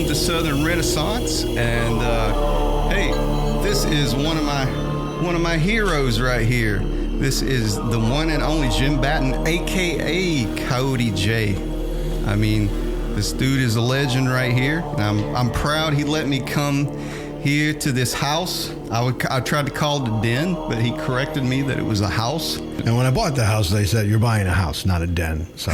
to Southern Renaissance, and hey, this is one of my heroes right here. This is the one and only Jim Batten, aka Coyote J. I mean, this dude is a legend right here, and I'm proud he let me come here to this house. I tried to call it a den, but he corrected me that it was a house. And when I bought the house, they said, you're buying a house, not a den. So,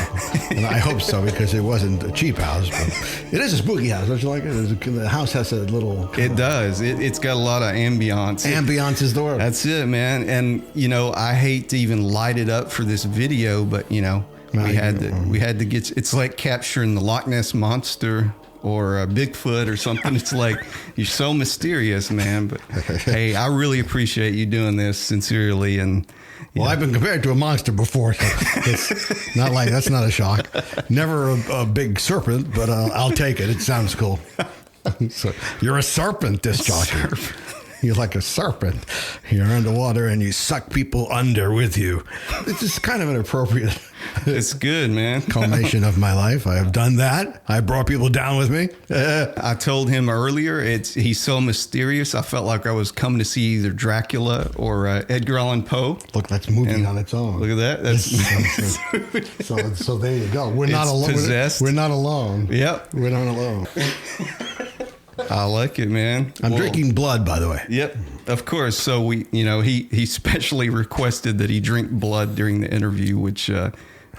and I hope so, because it wasn't a cheap house, but it is a spooky house. Don't you like it? The house has a little... It does. It's got a lot of ambiance. Ambiance is the word. That's it, man. And, you know, I hate to even light it up for this video, but, you know, we had to get... It's like capturing the Loch Ness Monster or a Bigfoot or something. It's like, you're so mysterious, man. But hey, I really appreciate you doing this sincerely. And well, I've been compared to a monster before, so it's not like, that's not a shock. Never a big serpent, but I'll take it. It sounds cool. So you're a serpent, disc jockey. You're like a serpent. You're underwater and you suck people under with you. It's just kind of an appropriate... It's good, man. Culmination of my life. I have done that. I brought people down with me. I told him earlier, he's so mysterious. I felt like I was coming to see either Dracula or Edgar Allan Poe. Look, that's moving on its own. Look at that. That's so there you go. We're not alone. Possessed. We're not alone. Yep. We're not alone. I like it, man. I'm drinking blood, by the way. Yep, of course. So he specially requested that he drink blood during the interview, which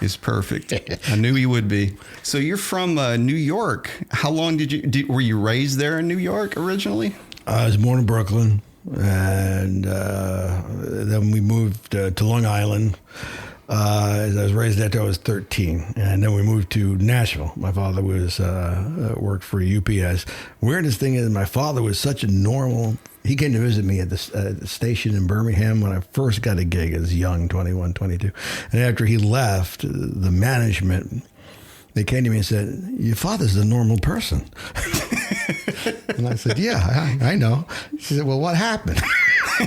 is perfect. I knew he would be. So you're from New York. How long were you raised there in New York originally? I was born in Brooklyn, and then we moved to Long Island. I was raised there until I was 13, and then we moved to Nashville. My father was worked for UPS. Weirdest thing is, my father was such a normal. He came to visit me at the station in Birmingham when I first got a gig as young, 21, 22. And after he left, the management, they came to me and said, "Your father's a normal person." And I said, "Yeah, I know." She said, "Well, what happened?" I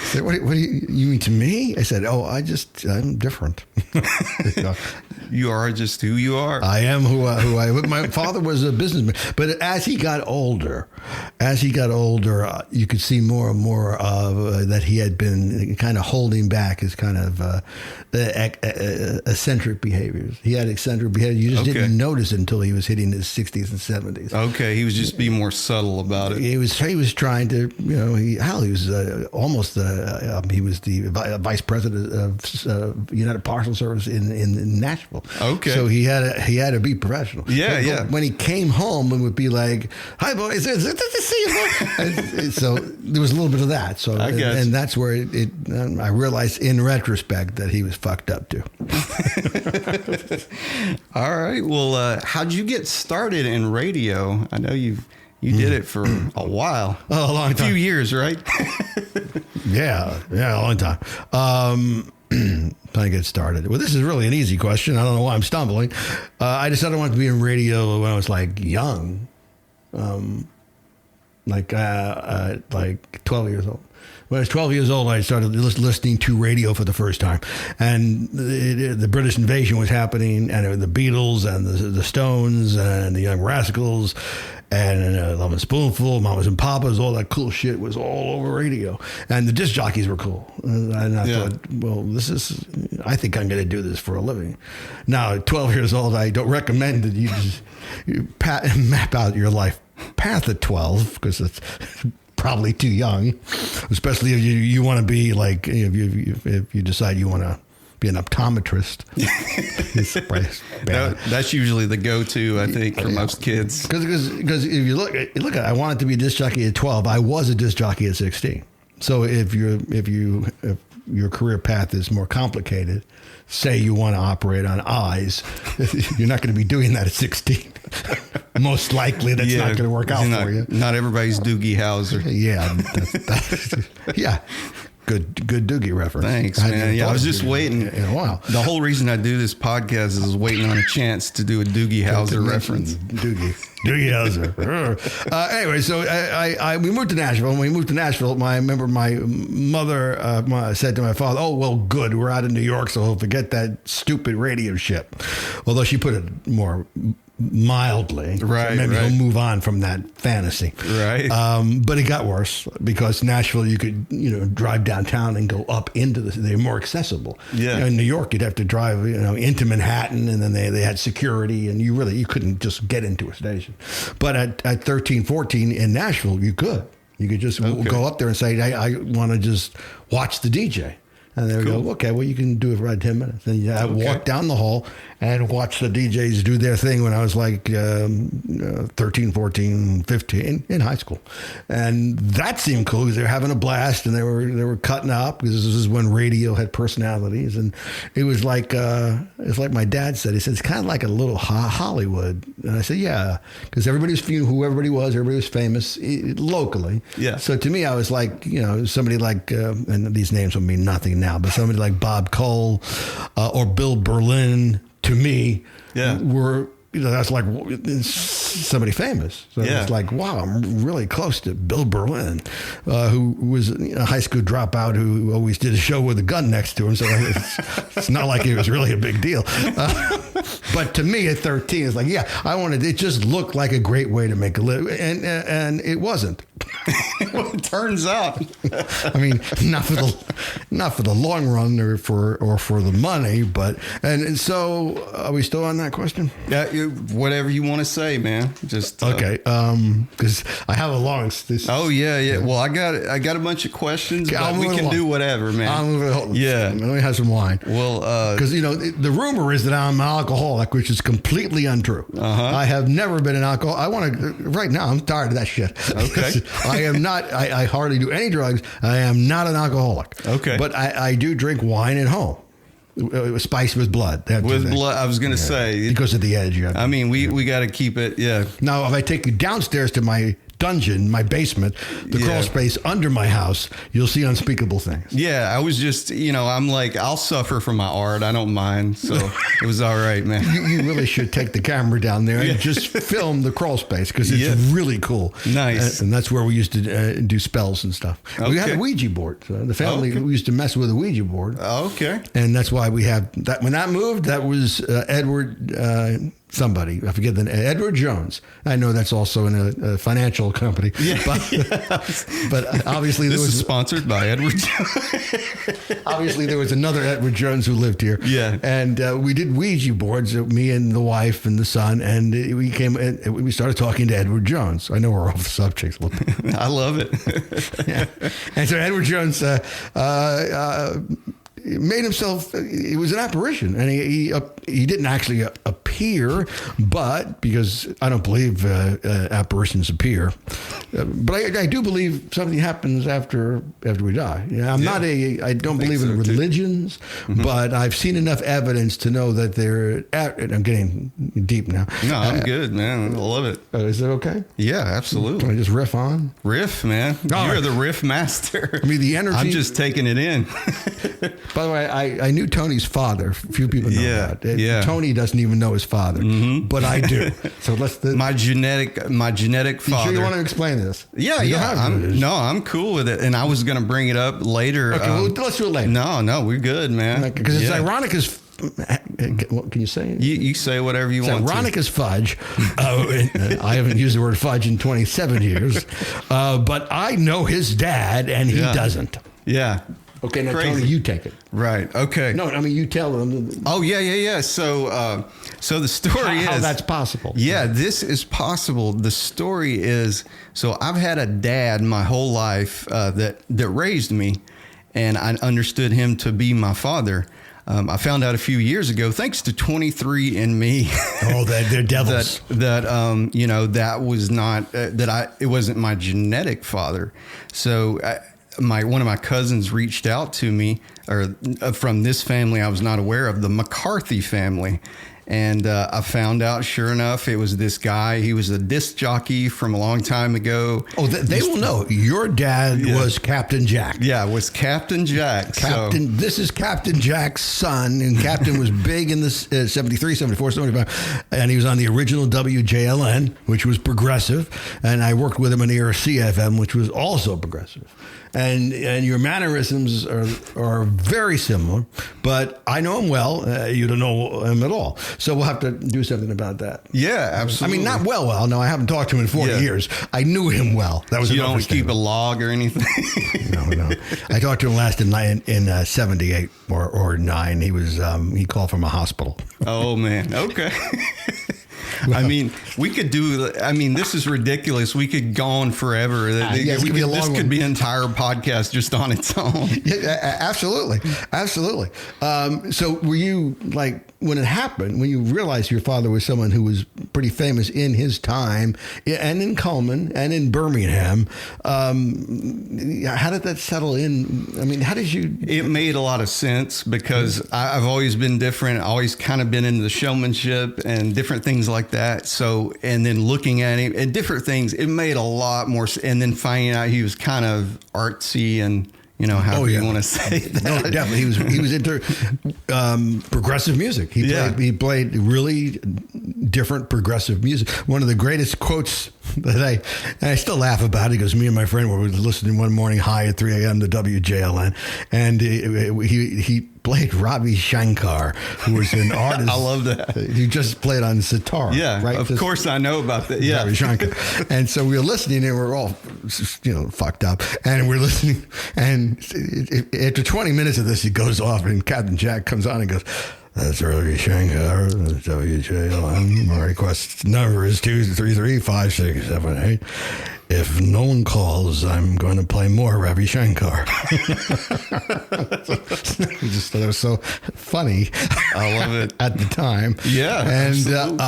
said, what do you mean to me? I said, I'm different. You are just who you are. I am who I my father was a businessman, but as he got older, you could see more and more of that he had been kind of holding back his kind of eccentric behaviors. He had eccentric behavior. You just didn't notice it until he was hitting his 60s and 70s. Okay, he was just being more subtle about it. He was trying to, he was almost he was the vice president of United Parcel Service in Nashville. Okay, so he had to be professional. Yeah. When he came home, it would be like, "Hi, boys, it's good to see you, boy." So there was a little bit of that. So and that's where I realized in retrospect that he was fucked up too. All right. Well, how'd you get started in radio? I know you did it for a while. Oh, a long time. A few years, right? Yeah, a long time. Trying to get started. Well, this is really an easy question. I don't know why I'm stumbling. I decided I wanted to be in radio when I was like young, like 12 years old. When I was 12 years old, I started listening to radio for the first time. And the British invasion was happening, and the Beatles and the Stones and the Young Rascals and Love and Spoonful, Mamas and Papas, all that cool shit was all over radio. And the disc jockeys were cool. And I thought, well, I think I'm going to do this for a living. Now, at 12 years old, I don't recommend that you just map out your life path at 12, because it's probably too young, especially if you want to be like, if you decide you want to be an optometrist. That's usually the go-to, I think, for most kids. Because if you look at, I wanted to be a disc jockey at 12. I was a disc jockey at 16. So if your career path is more complicated, say you want to operate on eyes, you're not going to be doing that at 16. Most likely that's not going to work out for you. Not everybody's Doogie Howser. Yeah. Good Doogie reference. Thanks, man. I was just waiting. In a while. The whole reason I do this podcast is waiting on a chance to do a Doogie Howser reference. Doogie Howser. Anyway, so we moved to Nashville. When we moved to Nashville, I remember my mother said to my father, "Oh, well, good. We're out in New York, so forget that stupid radio shit." Although she put it more mildly. Right. So maybe right. he'll move on from that fantasy. Right. But it got worse because Nashville, you could, drive downtown and go up into they're more accessible. Yeah. In New York, you'd have to drive, into Manhattan, and then they had security, and you couldn't just get into a station. But at 13, 14 in Nashville, you could. You could just go up there and say, I want to just watch the DJ. And they would go, okay, well, you can do it for about 10 minutes. And I walked down the hall and watched the DJs do their thing when I was like 13, 14, 15 in high school. And that seemed cool because they were having a blast and they were cutting up because this is when radio had personalities. And it was like, it's like my dad said, he said, it's kind of like a little Hollywood. And I said, yeah, because who everybody was famous locally. Yeah. So to me, I was like, somebody like, and these names will mean nothing now, but somebody like Bob Cole or Bill Berlin, to me, were, that's like somebody famous. So it's like, wow, I'm really close to Bill Berlin, who was a high school dropout who always did a show with a gun next to him. So it's not like it was really a big deal. But to me at 13, it's like, it just looked like a great way to make a living. And it wasn't. Well, it turns out. I mean, not for the long run or for the money, but and so are we still on that question? Yeah, whatever you want to say, man. Just okay. Because I have a long. Oh yeah. Well, I got a bunch of questions, but we can do whatever, man. I'll move it along. Yeah. Let me have some wine. Well, because the rumor is that I'm an alcoholic, which is completely untrue. I have never been an alcoholic. I want to right now. I'm tired of that shit. Okay. I am not. I hardly do any drugs. I am not an alcoholic. Okay. But I do drink wine at home. Spiced with blood. With blood, I was going to say. Because of the edge. I mean, we got to keep it, Now, if I take you downstairs to my dungeon, my basement, the crawl space under my house, you'll see unspeakable things. Yeah, I was just, I'm like, I'll suffer from my art. I don't mind. So it was all right, man. You really should take the camera down there and just film the crawl space because it's really cool. Nice. And that's where we used to do spells and stuff. Okay. We had a Ouija board. So the family, we used to mess with a Ouija board. Okay. And that's why we have that. When that moved, that was Edward... somebody, I forget the name, Edward Jones. I know that's also in a financial company. Yeah. But obviously this is sponsored by Edward Jones. Obviously there was another Edward Jones who lived here. Yeah. And we did Ouija boards, me and the wife and the son, and we started talking to Edward Jones. I know we're off the subject. I love it. Yeah. And so Edward Jones made himself, it was an apparition, and he didn't actually appear, but because I don't believe apparitions appear, but I do believe something happens after we die. I don't believe in religions, but I've seen enough evidence to know that I'm getting deep now. No, I'm good, man. I love it. Is it okay? Yeah, absolutely. Can I just riff on? Riff, man. You're the riff master. I mean, the energy. I'm just taking it in. By the way, I knew Tony's father. Few people know that. Tony doesn't even know his father, but I do. So my genetic father. You sure you want to explain this? Yeah, I'm cool with it. And I was going to bring it up later. Okay, well, let's do it later. No, we're good, man. Because it's ironic as. What can you say? You say whatever you want. Ironic as fudge. I haven't used the word fudge in 27 years, but I know his dad, and he doesn't. Yeah. Okay, now Tony, you take it. Right. Okay. No, I mean you tell them. Oh yeah. So the story is how that's possible. Yeah, this is possible. The story is, so I've had a dad my whole life that raised me, and I understood him to be my father. I found out a few years ago, thanks to 23andMe. Oh, they're devils. that was not it wasn't my genetic father. So. One of my cousins reached out to me, or from this family I was not aware of, the McCarthy family. And I found out, sure enough, it was this guy. He was a disc jockey from a long time ago. Oh, they will know. Your dad was Captain Jack. Yeah, was Captain Jack. This is Captain Jack's son, and Captain was big in the 73, 74, 75. And he was on the original WJLN, which was progressive. And I worked with him on the air CFM, which was also progressive. And your mannerisms are very similar, but I know him well. You don't know him at all. So we'll have to do something about that. Yeah, absolutely. I mean, not well. No, I haven't talked to him in 40 years. I knew him well. That was you don't keep a log or anything? No. I talked to him last in 78 or 9. He called from a hospital. Oh, man. Okay. I mean, we could do. I mean, this is ridiculous. We could go on forever. This could be an entire podcast just on its own. Yeah, absolutely. So were you like, when it happened, when you realized your father was someone who was pretty famous in his time, and in Coleman and in Birmingham, how did that settle in? I mean, how did you? It made a lot of sense because I've always been different. Always kind of been into the showmanship and different things like that. So, and then looking at him and different things, it made a lot more. And then finding out he was kind of artsy and, you know, how you want to say that. No, definitely. He was into progressive music. He played really different progressive music. One of the greatest quotes that I still laugh about, he goes, me and my friend were listening one morning high at 3 a.m. to WJLN, and he played Ravi Shankar, who was an artist. I love that. He just played on sitar. Yeah, right? Of course I know about that. Yeah. Ravi Shankar. And so we were listening and we're all, fucked up. And we're listening. And after 20 minutes of this, he goes off and Captain Jack comes on and goes, that's Ravi Shankar, WJLN. My request number is 233-5678. If no one calls, I'm going to play more Ravi Shankar. Just thought it was so funny. I love it. At the time. Yeah. And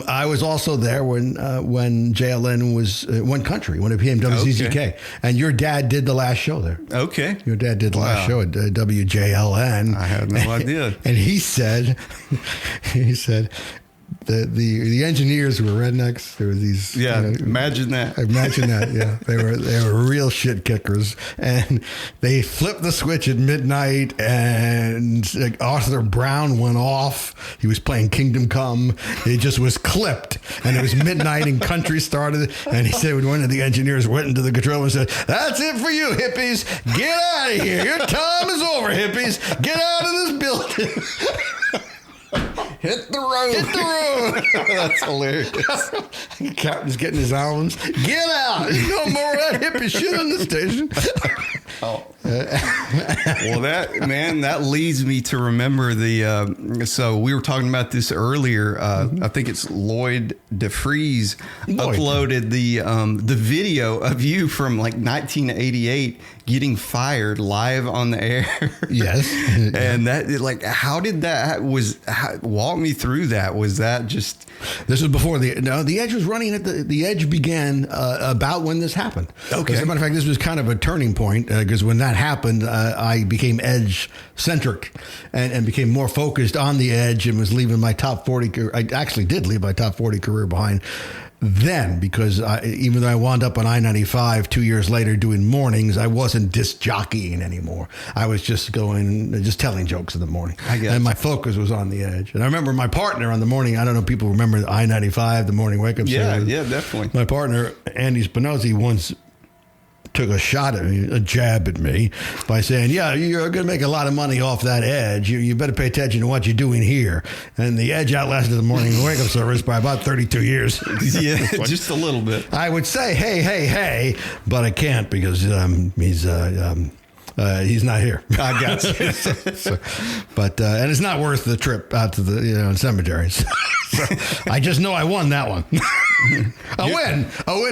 I was also there when JLN was One Country, when it became WZZK. Okay. And your dad did the last show there. Okay. Your dad did the last show at WJLN. I had no idea. And he said, the engineers were rednecks. There were these. Yeah, imagine that. Yeah, they were real shit kickers, and they flipped the switch at midnight. And Arthur Brown went off. He was playing Kingdom Come. It just was clipped, and it was midnight, and country started. And he said, one of the engineers went into the control and said, "That's it for you, hippies. Get out of here. Your time is over, hippies. Get out of this building." Hit the road. That's hilarious. Captain's getting his albums. Get out. There's no more of that hippie shit on the station. Well, that leads me to remember so we were talking about this earlier. I think it's Lloyd DeFries uploaded the video of you from like 1988 getting fired live on the air. Yes. And that, like, how did that walk me through that? Was that just... This was before the Edge was running at the Edge began about when this happened. Okay. As a matter of fact, this was kind of a turning point because when that happened, I became Edge centric and became more focused on the Edge and was leaving my top 40. I actually did leave my top 40 career behind then, because even though I wound up on I-95 2 years later doing mornings, I wasn't disc jockeying anymore. I was just telling jokes in the morning. And my focus was on the Edge. And I remember my partner on the morning, I don't know if people remember I-95, the morning wake-up service. Yeah, definitely. My partner, Andy Spinozzi, once took a shot at me, a jab at me, by saying, "Yeah, you're going to make a lot of money off that Edge. You better pay attention to what you're doing here." And the Edge outlasted the morning wake-up service by about 32 years. Yeah, just a little bit. I would say, hey, but I can't because he's not here. I got you. And it's not worth the trip out to the cemetery. So I just know I won that one. A win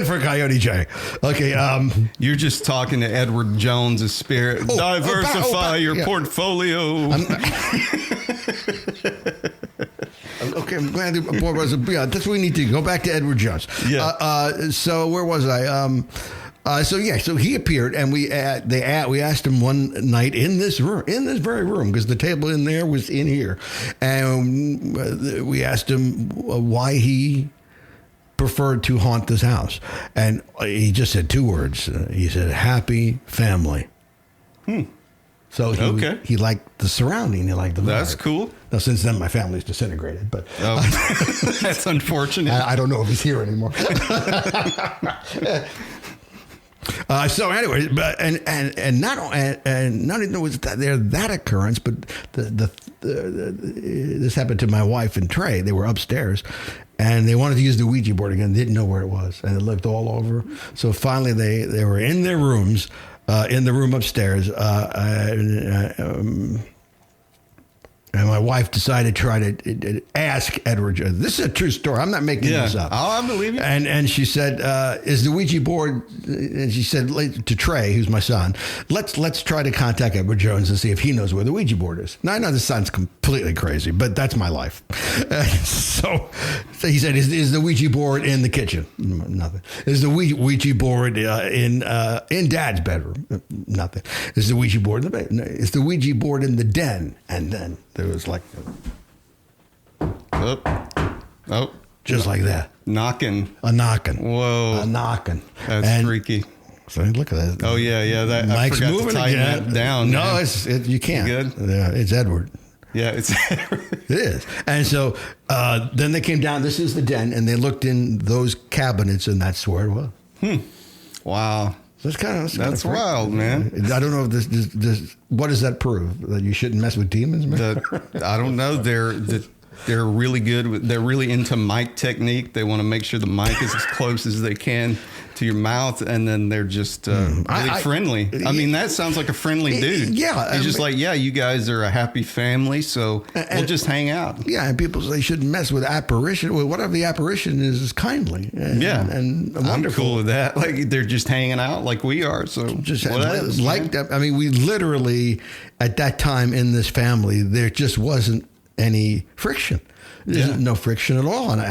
for Coyote J. Okay. You're just talking to Edward Jones' spirit. Diversify your portfolio. Okay, I'm glad the board was. That's what we need to go back to Edward Jones. Yeah. So where was I? So he appeared, and we asked him one night in this very room, because the table in there was in here, and we asked him why he preferred to haunt this house, and he just said two words. He said, "Happy family." So he liked the surrounding. He liked the vibe. That's cool. Now, since then, my family's disintegrated, but that's unfortunate. I don't know if he's here anymore. So anyway, but and not only was there that occurrence, but this happened to my wife and Trey. They were upstairs, and they wanted to use the Ouija board again. They didn't know where it was, and it looked all over. So finally, they were in their rooms, in the room upstairs, and my wife decided to try to ask Edward. This is a true story. I'm not making this up. Oh, I believe you. And she said, "Is the Ouija board?" And she said to Trey, who's my son, "Let's try to contact Edward Jones and see if he knows where the Ouija board is." Now I know this sounds completely crazy, but that's my life. So he said, "Is the Ouija board in the kitchen?" Nothing. Is the Ouija board in Dad's bedroom? Nothing. Is the Ouija board in the bed? No. Is the Ouija board in the den? And then there was like, just like that. Knocking. A knocking. Whoa. A knocking. That's freaky. So look at that. Oh, yeah. That Mike's I forgot moving to tighten again. that down. No, man. you can't. Good? Yeah, it's Edward. Yeah, it's It is. And so then they came down. This is the den, and they looked in those cabinets, and that's where it was. Wow. So That's wild, man. I don't know if this. What does that prove? That you shouldn't mess with demons, man? I don't know. They're really good. They're really into mic technique. They want to make sure the mic is as close as they can to your mouth, and then they're just really friendly. I mean, that sounds like a friendly dude. Yeah. He's just like, yeah, you guys are a happy family, so we'll just hang out. Yeah, and people say shouldn't mess with apparition. Well, whatever the apparition is kindly. And wonderful. I'm cool with that. Like, they're just hanging out like we are, so just whatever. Like that. I mean, we literally, at that time in this family, there just wasn't any friction. There's no friction at all. And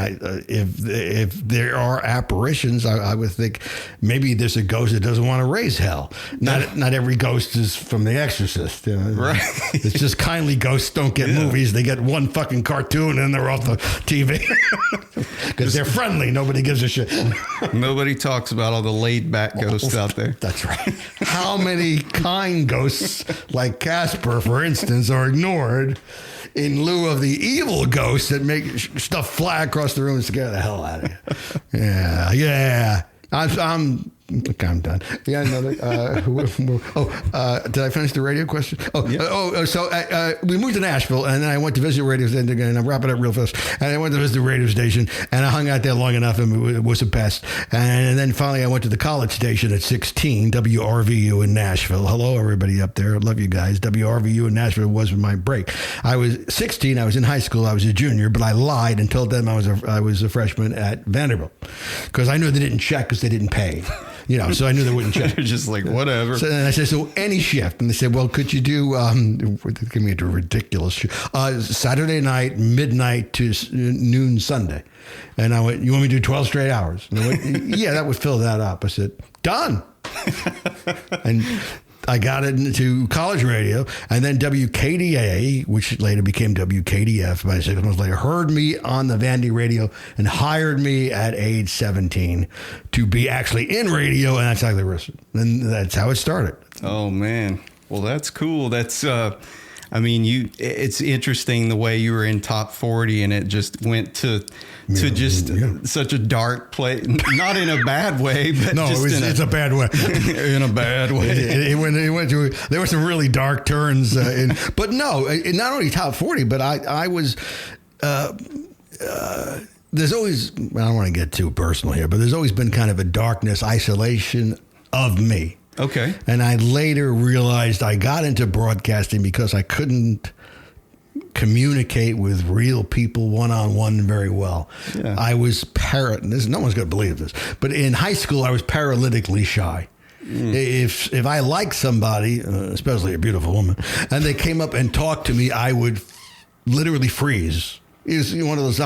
if there are apparitions, I would think maybe there's a ghost that doesn't want to raise hell. Not every ghost is from The Exorcist. You know? Right. It's just kindly ghosts don't get movies. They get one fucking cartoon and they're off the TV. Because they're friendly. Nobody gives a shit. Nobody talks about all the laid back ghosts out there. That's right. How many kind ghosts, like Casper, for instance, are ignored in lieu of the evil ghosts that make stuff fly across the room and scare the hell out of you? Yeah. I'm done. Yeah, another. Did I finish the radio question? So we moved to Nashville, and then I went to visit radio station again. And I'm wrapping up real fast. And I went to visit the radio station, and I hung out there long enough, and it was a pest. And then finally, I went to the college station at 16, WRVU in Nashville. Hello, everybody up there. I love you guys. WRVU in Nashville was my break. I was 16. I was in high school. I was a junior, but I lied and told them I was a freshman at Vanderbilt because I knew they didn't check because they didn't pay. You know, so I knew they wouldn't check. They're just like, whatever. So then I said, so any shift. And they said, well, could you do, give me a ridiculous shift, Saturday night, midnight to noon Sunday. And I went, you want me to do 12 straight hours? And they went, yeah, that would fill that up. I said, done. And I got into college radio, and then WKDA, which later became WKDF by 6 months later, heard me on the Vandy radio and hired me at age 17 to be actually in radio, and that's how they listened. And that's how it started. Oh, man. Well, that's cool. That's, it's interesting the way you were in top 40 and it just went to such a dark place, not in a bad way, but no, it's a bad way. In a bad way. It went to, there were some really dark turns, but no, not only top 40, but I was, there's always, I don't want to get too personal here, but there's always been kind of a darkness, isolation of me. Okay. And I later realized I got into broadcasting because I couldn't communicate with real people one-on-one very well. Yeah. I was no one's going to believe this, but in high school I was paralytically shy. If I liked somebody, especially a beautiful woman, and they came up and talked to me, I would literally freeze. It's one of those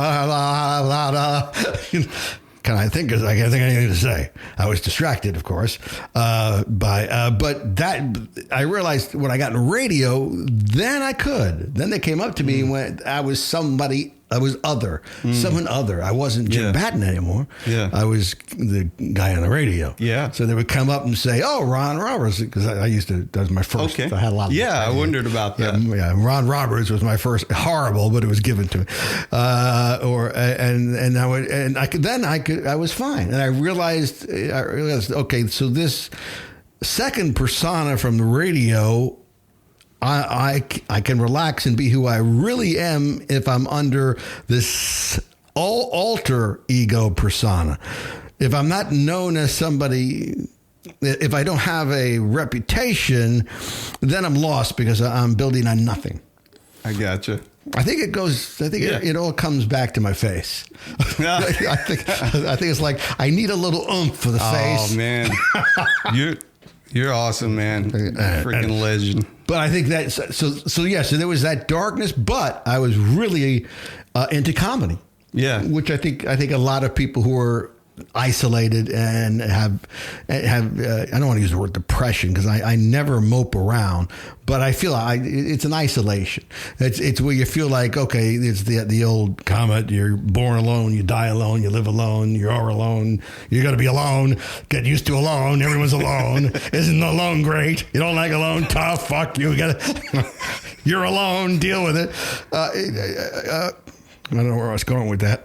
Can I think anything to say? I was distracted, of course, but that I realized when I got in radio, then I could. Then they came up to me and went, I was somebody. I was someone other. I wasn't Jim Batten anymore. Yeah. I was the guy on the radio. Yeah. So they would come up and say, "Oh, Ron Roberts," because I used to. That was my first. Okay. I had a lot of. Yeah, I wondered about that. Yeah, Ron Roberts was my first. Horrible, but it was given to me. I was fine, and I realized. Okay, so this second persona from the radio, I can relax and be who I really am if I'm under this alter ego persona. If I'm not known as somebody, if I don't have a reputation, then I'm lost because I'm building on nothing. I gotcha. I think it goes. I think it all comes back to my face. I think it's like I need a little oomph for the face. Oh man, you're awesome, man. Freaking legend. But I think that so there was that darkness, but I was really into comedy. Yeah, which I think a lot of people who are isolated and have I don't want to use the word depression because I never mope around, but I feel it's an isolation. It's where you feel like, okay, it's the old comment, you're born alone, you die alone, you live alone, you are alone, you're going to be alone, get used to alone, everyone's alone. Isn't alone great? You don't like alone? Tough, fuck you, you're alone, deal with it. I don't know where I was going with that.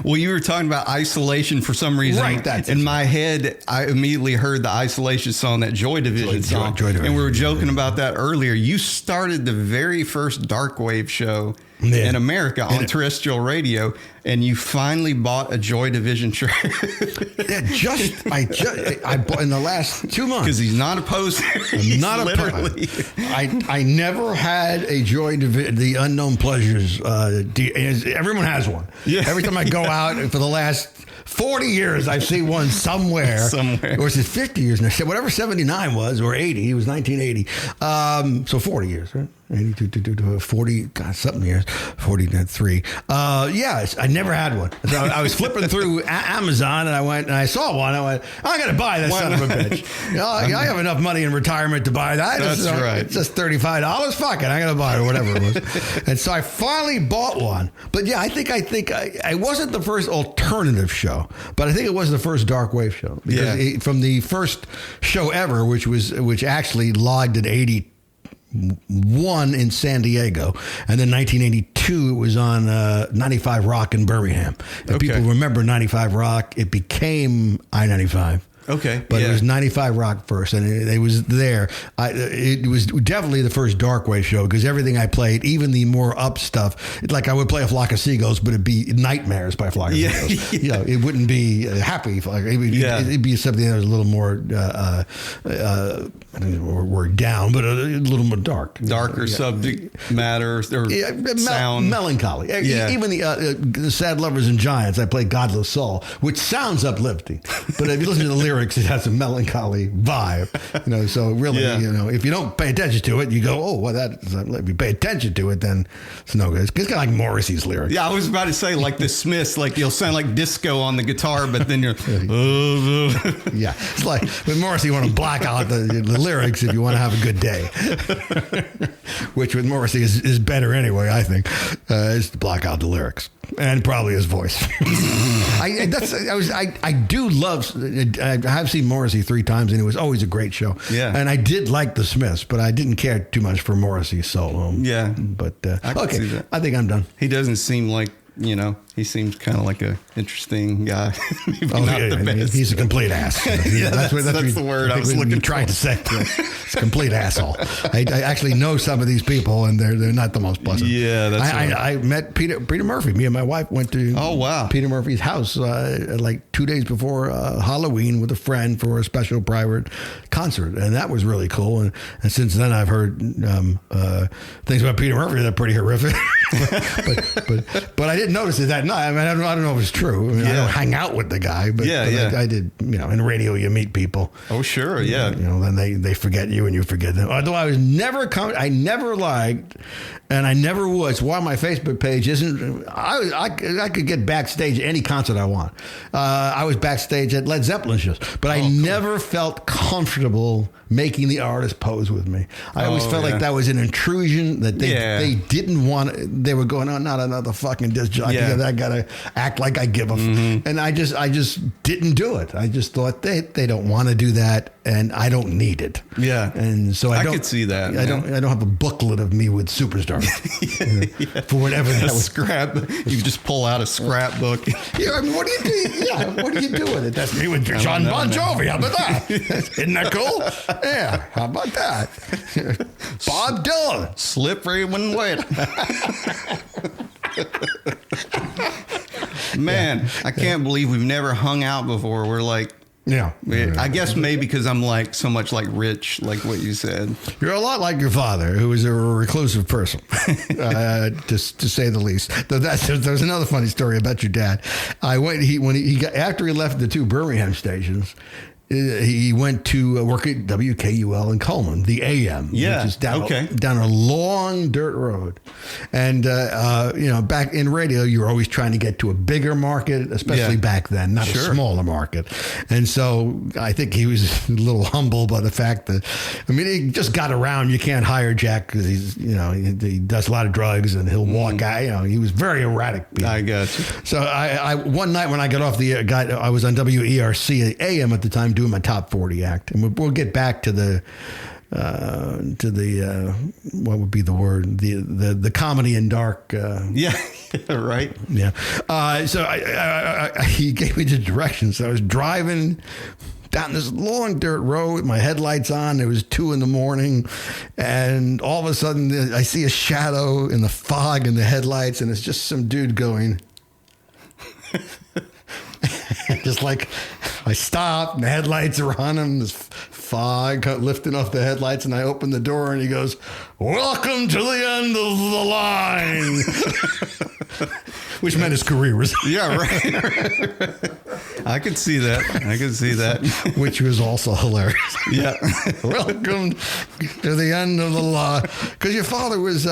Well, you were talking about isolation for some reason. Right. In my head, I immediately heard the isolation song, that Joy Division song. Joy Division. And we were joking about that earlier. You started the very first Darkwave show in America on terrestrial radio, and you finally bought a Joy Division shirt. I bought in the last 2 months. Because he's not opposed. I'm not opposed. I never had a Joy Division, the Unknown Pleasures. Everyone has one. Yeah. Every time I go out for the last 40 years, I see one somewhere. Or is it 50 years now? Whatever 79 was, or 80. It was 1980. So 40 years, right? 82, 40, God, something years, 43. Yes, I never had one. So I was flipping through Amazon and I saw one. I went, I got to buy that son of a bitch. I have enough money in retirement to buy that. That's right. It's just $35. Fuck it. I got to buy it or whatever it was. And so I finally bought one. But yeah, I think I wasn't the first alternative show, but I think it was the first Darkwave show. Because from the first show ever, which actually logged at 81 in San Diego, and then 1982 it was on 95 Rock in Birmingham. If people remember 95 Rock, it became I-95. Okay. But it was 95 Rock first, and it was there. It was definitely the first Darkwave show because everything I played, even the more up stuff, like I would play A Flock of Seagulls, but it'd be Nightmares by A Flock of Seagulls. You know, it wouldn't be Happy. It'd be something that was a little more, I don't know the word down, but a little more darker subject matter or sound. Melancholy. Even the Sad Lovers and Giants, I played Godless Soul, which sounds uplifting, but if you listen to the lyrics, it has a melancholy vibe, so really, if you don't pay attention to it, you go, oh, well, if you pay attention to it, then it's no good. It's kind of like Morrissey's lyrics. Yeah, I was about to say, like the Smiths, like you'll sound like disco on the guitar, but then you're, yeah, it's like with Morrissey, you want to black out the lyrics if you want to have a good day, which with Morrissey is better anyway, I think, is to block out the lyrics. And probably his voice. I do love. I have seen Morrissey 3 times, and it was always a great show. Yeah. And I did like the Smiths, but I didn't care too much for Morrissey solo. Yeah. But I can see that. I think I'm done. He doesn't seem like. He seems kind of like a interesting guy. Maybe not the best. He's a complete ass. That's the word I was looking for. Trying to say. It's a complete asshole. I actually know some of these people, and they're not the most pleasant. Yeah, that's right. I met Peter Murphy. Me and my wife went to Peter Murphy's house like 2 days before Halloween with a friend for a special private concert, and that was really cool. And since then, I've heard things about Peter Murphy that are pretty horrific. but I didn't notice it that night. I mean, I don't know if it's true. I mean, I don't hang out with the guy, but I did. In radio you meet people. Oh sure, yeah. Then they forget you and you forget them. Although I never liked, and I never would. It's why my Facebook page isn't. I could get backstage at any concert I want. I was backstage at Led Zeppelin shows, but I never felt comfortable making the artist pose with me. I always felt like that was an intrusion that they didn't want. they were going, oh, not another fucking disc jockey. Yeah. I gotta act like I give a and I just didn't do it. I just thought they don't want to do that, and I don't need it. Yeah. And so I could see that. I don't have a booklet of me with superstars for whatever that was. Scrap. You just pull out a scrapbook. Yeah, I mean, what do you do? Yeah, what do you do with it? That's me with John Bon Jovi. How about that? Isn't that cool? Yeah, how about that? Bob Dylan. Slippery when wet. Man, I can't believe we've never hung out before. We're like, yeah. I guess maybe because I'm like so much like Rich, like what you said. You're a lot like your father, who was a reclusive person, to say the least. There's another funny story about your dad. After he left the two Birmingham stations, he went to work at WKUL in Coleman, the AM, which is down a long dirt road. And, back in radio, you were always trying to get to a bigger market, especially back then, not a smaller market. And so I think he was a little humble by the fact that, he just got around. You can't hire Jack because he does a lot of drugs and he'll walk out. He was very erratic. I got you. So I one night when I got off the air, I was on WERC AM at the time doing my top 40 act, and we'll get back to the what would be the word, the comedy and dark. Right. Yeah. So he gave me the directions. So I was driving down this long dirt road with my headlights on. It was 2 a.m, and all of a sudden I see a shadow in the fog in the headlights, and it's just some dude going. Just like I stopped and the headlights are on him, this fog lifting off the headlights, and I open the door and he goes, "Welcome to the end of the line." Which meant his career was. Yeah, right. I could see that. Which was also hilarious. Yeah. Welcome to the end of the line. Because your father was,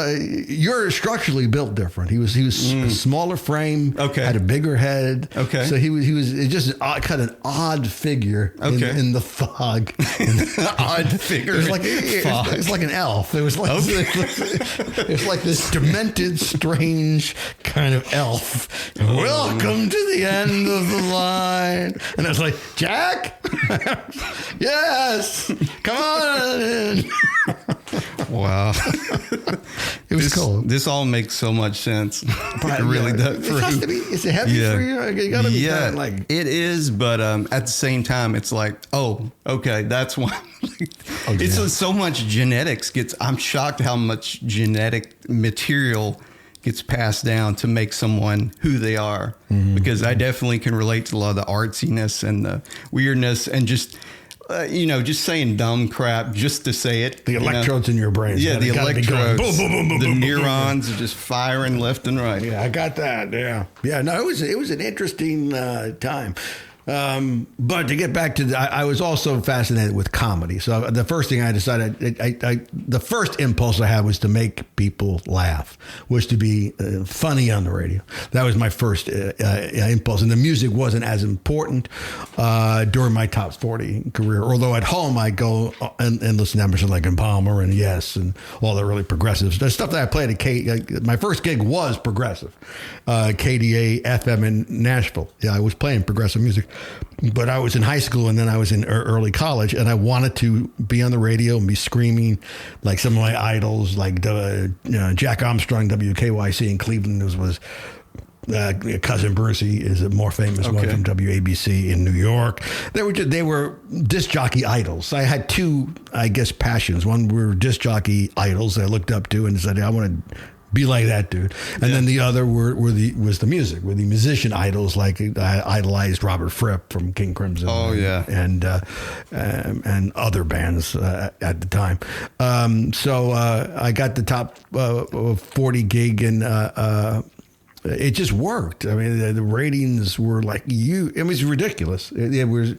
you're structurally built different. He was a smaller frame. Okay. Had a bigger head. Okay. So he was just kind of an odd figure in the fog. Odd figure. It was like an elf. It was like it was like this demented, strange kind of elf. Welcome to the end of the line. And I was like, Jack? Yes. Come on in. Wow. It was cool. This all makes so much sense. It really does. It has to be. Is it heavy for you? You gotta be kind of like. It is, but at the same time, it's like, oh, okay, that's why. It's so much genetics I'm shocked how much genetic material gets passed down to make someone who they are. Mm-hmm. Because I definitely can relate to a lot of the artsiness and the weirdness and just. Just saying dumb crap just to say it. The electrodes in your brain. Yeah, the electrodes. Boom, boom, boom, boom, the boom, neurons boom. are just firing left and right. Yeah, I got that. Yeah. Yeah, no, it was an interesting time. But to get back to, I was also fascinated with comedy. So the first thing I decided, the first impulse I had was to make people laugh, was to be funny on the radio. That was my first impulse. And the music wasn't as important during my top 40 career. Although at home I'd go and listen to Emerson, Lake and Palmer and Yes and all the really progressives. The stuff that I played at my first gig was progressive. KDA FM in Nashville. Yeah, I was playing progressive music. But I was in high school and then I was in early college, and I wanted to be on the radio and be screaming like some of my idols, like Jack Armstrong, WKYC in Cleveland was Cousin Brucey is a more famous one from WABC in New York. They were disc jockey idols. I had two, I guess, passions. One were disc jockey idols that I looked up to and said, I want to be like that dude. And then the other was the music, were the musician idols, like I idolized Robert Fripp from King Crimson. Oh, yeah. And other bands at the time. So I got the top 40 gig, and it just worked. I mean, the ratings were like it was ridiculous. It was,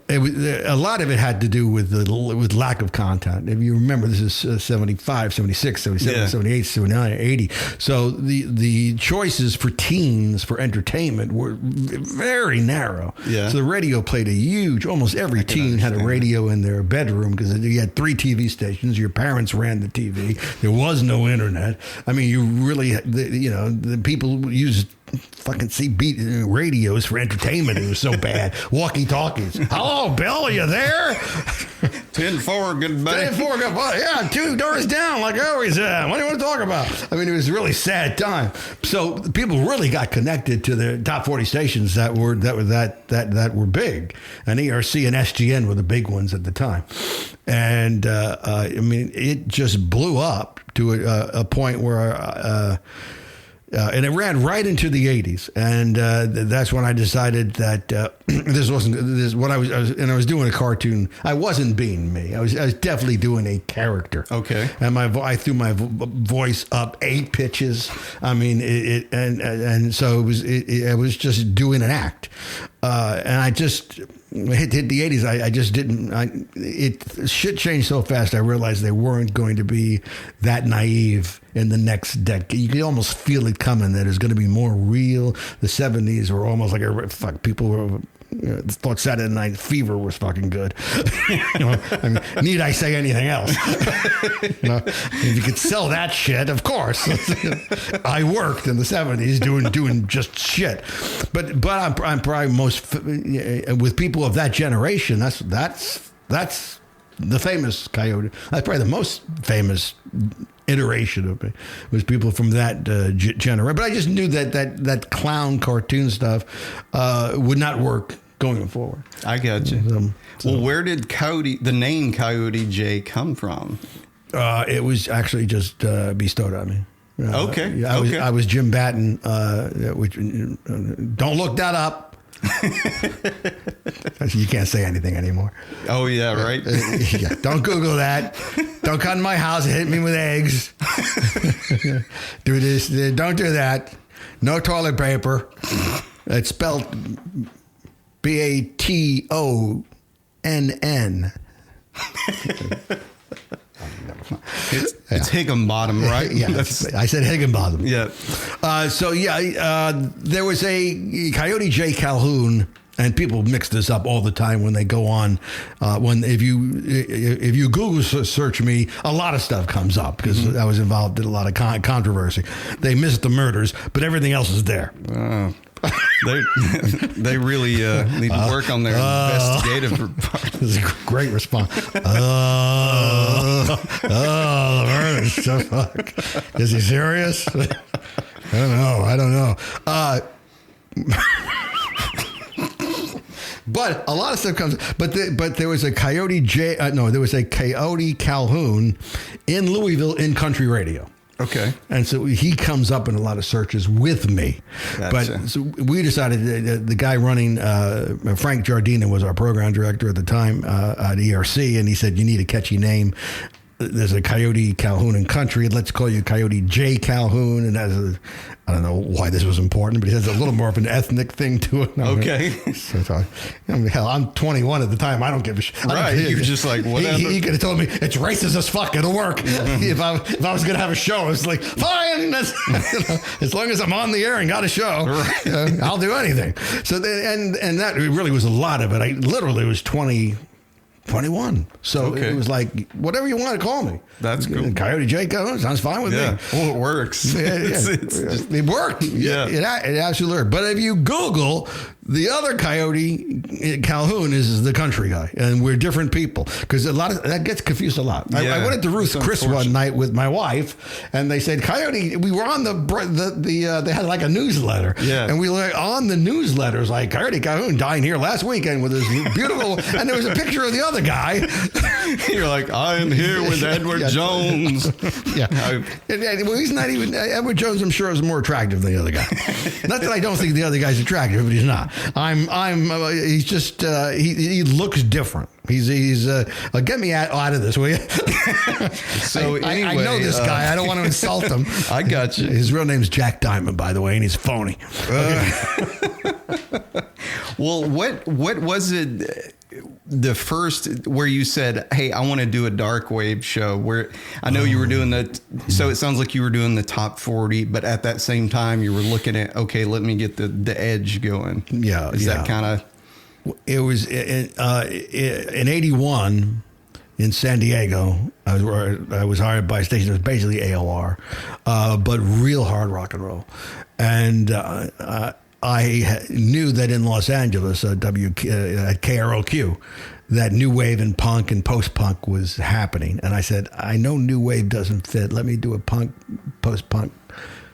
It was, a lot of it had to do with lack of content. If you remember, this is 75, 76, 77, 78, 79, 80. So the choices for teens for entertainment were very narrow. Yeah. So the radio played a huge, almost every teen had a radio in their bedroom because you had 3 TV stations. Your parents ran the TV. There was no internet. I mean, you really, the people used fucking CB radios for entertainment. It was so bad. Walkie-talkies. Hello, Bill, are you there? 10-4, goodbye. 10-4, goodbye. Yeah, 2 doors down, like I always said. What do you want to talk about? I mean, it was a really sad time. So people really got connected to the top 40 stations that were big, and ERC and SGN were the big ones at the time. And I mean, it just blew up to a point where. And it ran right into the 80s, and that's when I decided that this wasn't what I was doing a cartoon. I wasn't being me. I was definitely doing a character. Okay. And I threw my voice up 8 pitches. I mean, and so it was just doing an act, and I just. Hit the 80s. I just didn't. Shit changed so fast. I realized they weren't going to be that naive in the next decade. You could almost feel it coming. That it's going to be more real. The 70s were almost like people were. Thought Saturday Night Fever was fucking good. I mean, need I say anything else? If you could sell that shit, of course. I worked in the 70s doing just shit. But I'm probably most with people of that generation. That's the famous Coyote. That's probably the most famous iteration of me was people from that generation. But I just knew that clown cartoon stuff would not work going forward. I got you. Well, where did the name Coyote J come from? It was actually just bestowed on me. Okay. I was Jim Batten. Which don't look that up. You can't say anything anymore. Oh yeah, right. Yeah, don't Google that. Don't come to my house and hit me with eggs. Do this. Don't do that. No toilet paper. It's spelled BATONN. It's Higginbottom, right? Yeah, I said Higginbottom. Yeah. There was a Coyote J Calhoun, and people mix this up all the time when they go on. If you Google search me, a lot of stuff comes up because I was involved in a lot of controversy. They missed the murders, but everything else is there. They really need to work on their investigative part. This is a great response. The murders. So fuck. Is he serious? I don't know. But a lot of stuff comes. But there was a Coyote J. There was a Coyote Calhoun in Louisville in country radio. Okay. And so he comes up in a lot of searches with me. Gotcha. But so we decided the guy running, Frank Giardina was our program director at the time at ERC, and he said, you need a catchy name. There's a Coyote Calhoun in country. Let's call you Coyote J Calhoun. And I don't know why this was important, but it has a little more of an ethnic thing to it. Okay. Hell, I'm 21 at the time. I don't give a shit. Right. You're just like, whatever. He could have told me, it's racist as fuck. It'll work. If I was going to have a show, it's like, fine. As long as I'm on the air and got a show, right. I'll do anything. So, and that really was a lot of it. I literally was 21. So it was like, whatever you want to call me. That's cool. Coyote J sounds fine with me. Well, it works. It worked. Yeah. It absolutely worked. But if you Google, the other Coyote Calhoun is the country guy, and we're different people because that gets confused a lot. Yeah, I went to Ruth Chris one night with my wife, and they said Coyote. We were on they had like a newsletter, and we were on the newsletters like Coyote Calhoun dying here last weekend with his beautiful, and there was a picture of the other guy. You're like, I am here with Edward Jones. Well, he's not even Edward Jones. I'm sure is more attractive than the other guy. Not that I don't think the other guy's attractive, but he's not. He's just he looks different. He's get me out of this, will you? So anyway, I know this guy. I don't want to insult him. I got you. His real name's Jack Diamond, by the way, and he's phony. Well, what was it? the first where you said, hey, I want to do a Darkwave show, where I know you were doing so it sounds like you were doing the top 40, but at that same time you were looking at, okay, let me get the edge going. Yeah. Is that kind of... It was in 81 in San Diego. I was hired by a station that was basically AOR, but real hard rock and roll. And I knew that in Los Angeles, at KROQ, that new wave and punk and post-punk was happening. And I said, I know new wave doesn't fit. Let me do a punk, post-punk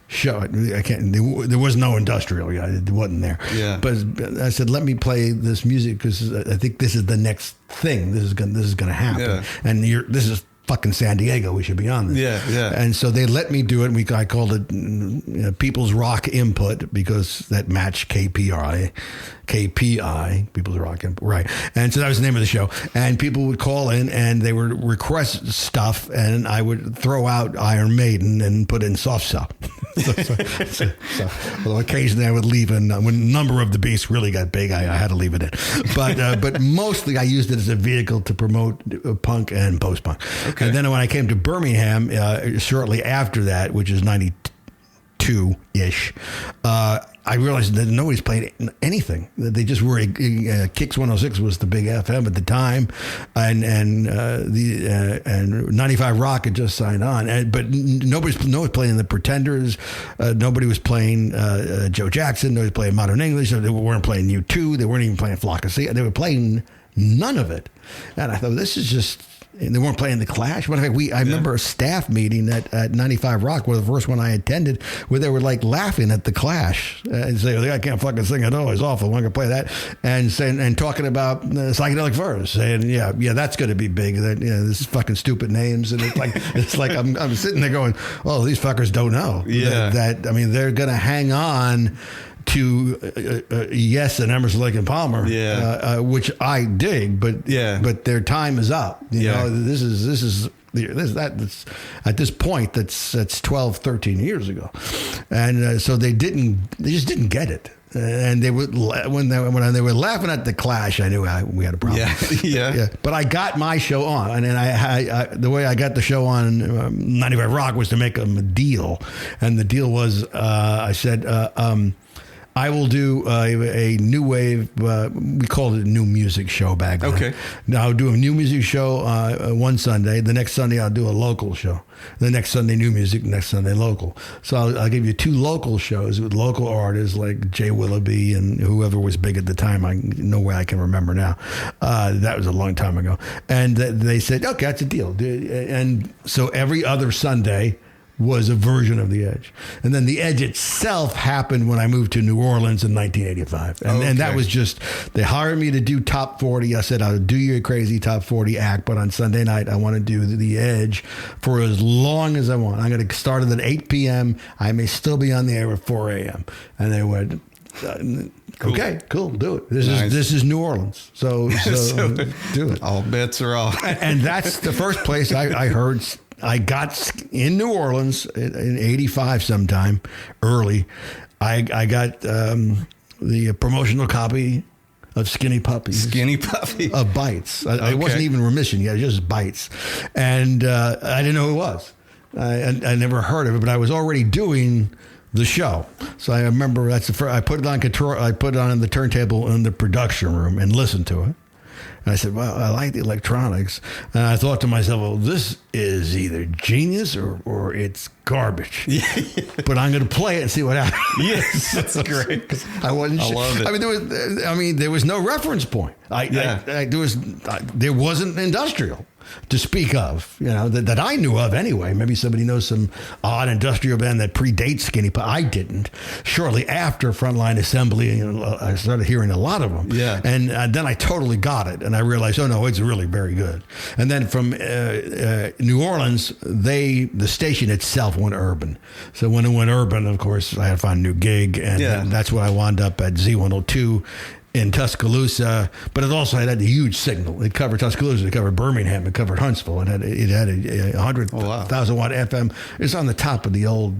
show. I can't. There was no industrial. It wasn't there. Yeah. But I said, let me play this music because I think this is the next thing. This is going to happen. Yeah. And this is fucking San Diego. We should be on this. Yeah. Yeah. And so they let me do it. I called it People's Rock Input because that matched KPI, People's Rock Input. Right. And so that was the name of the show. And people would call in and they would request stuff, and I would throw out Iron Maiden and put in Soft Cell. So, although occasionally I would leave in, when Number of the Beast really got big, I had to leave it in. But mostly I used it as a vehicle to promote punk and post-punk. Okay. And then when I came to Birmingham, shortly after that, which is 92-ish, I realized that nobody's played anything. They just were, Kicks 106 was the big FM at the time, and 95 Rock had just signed on, but nobody was playing the Pretenders, nobody was playing Joe Jackson, nobody was playing Modern English, they weren't playing U2, they weren't even playing Flock of Sea, they were playing none of it. And I thought, this is just... And they weren't playing the Clash. Matter of fact, I remember a staff meeting at 95 Rock, where the first one I attended, where they were like laughing at the Clash and saying, I can't fucking sing at all. It's awful. I'm not going to play that. And talking about Psychedelic Furs, saying, yeah, that's going to be big. That, this is fucking stupid names. And it's like I'm sitting there going, oh, these fuckers don't know. Yeah. That I mean, they're going to hang on to Yes and Emerson, Lake and Palmer, which I dig, but their time is up. You know, this is at this point that's 12, 13 years ago, and so they just didn't get it. And they would, when they were laughing at the Clash, I knew we had a problem. Yeah. But I got my show on, and then I the way I got the show on 95 Rock was to make them a deal, and the deal was I said. I will do a new wave, we called it a new music show back then. Okay. Now I'll do a new music show one Sunday. The next Sunday I'll do a local show. The next Sunday new music, next Sunday local. So I'll give you 2 local shows with local artists like Jay Willoughby and whoever was big at the time. No way I can remember now. That was a long time ago. And they said, okay, that's a deal. And so every other Sunday was a version of The Edge. And then The Edge itself happened when I moved to New Orleans in 1985. And that was just, they hired me to do top 40. I said, I'll do your crazy top 40 act, but on Sunday night, I want to do The Edge for as long as I want. I'm going to start it at 8 p.m. I may still be on the air at 4 a.m. And they went, okay, cool, do it. This is New Orleans. So do it. All bets are off. And that's the first place I heard. I got in New Orleans in 85 sometime, early. I got the promotional copy of Skinny Puppies. Skinny Puppy. Of Bites. I wasn't even Remission yet, just Bites. And I didn't know who it was. I never heard of it, but I was already doing the show. So I remember that's the first, I put it on control. I put it on the turntable in the production room and listened to it. And I said, well, I like the electronics. And I thought to myself, well, this is either genius or it's garbage. But I'm going to play it and see what happens. Yes, that's great. I wasn't sure. I love it. There was no reference point. There wasn't industrial to speak of, that I knew of anyway. Maybe somebody knows some odd industrial band that predates Skinny Pop. I didn't. Shortly after Frontline Assembly, I started hearing a lot of them. Yeah. And then I totally got it. And I realized, oh no, it's really very good. And then from New Orleans, the station itself went urban. So when it went urban, of course, I had to find a new gig. And that's where I wound up at Z102 in Tuscaloosa, but it also had a huge signal. It covered Tuscaloosa, it covered Birmingham, it covered Huntsville. It had a 100,000 watt FM. It's on the top of the old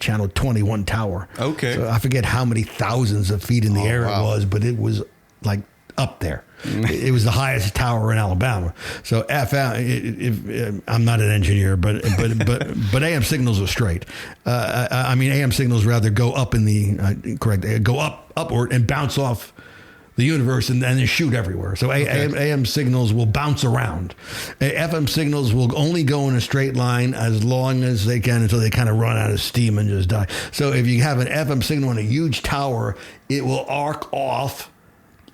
Channel 21 tower. Okay. So I forget how many thousands of feet in the air it was, but it was like up there. It was the highest tower in Alabama. So FM, I'm not an engineer, but AM signals are straight. I mean, AM signals rather go up in the go upward and bounce off the universe and then shoot everywhere. So AM signals will bounce around. FM signals will only go in a straight line as long as they can until they kind of run out of steam and just die. So if you have an FM signal in a huge tower, it will arc off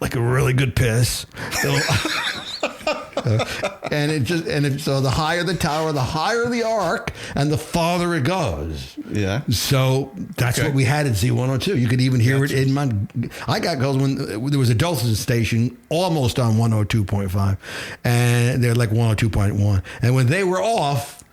like a really good piss. So the higher the tower, the higher the arc, and the farther it goes. Yeah. So that's what we had at Z102. You could even hear it in my. I got calls when there was a Dothan station almost on 102.5, and they're like 102.1, and when they were off,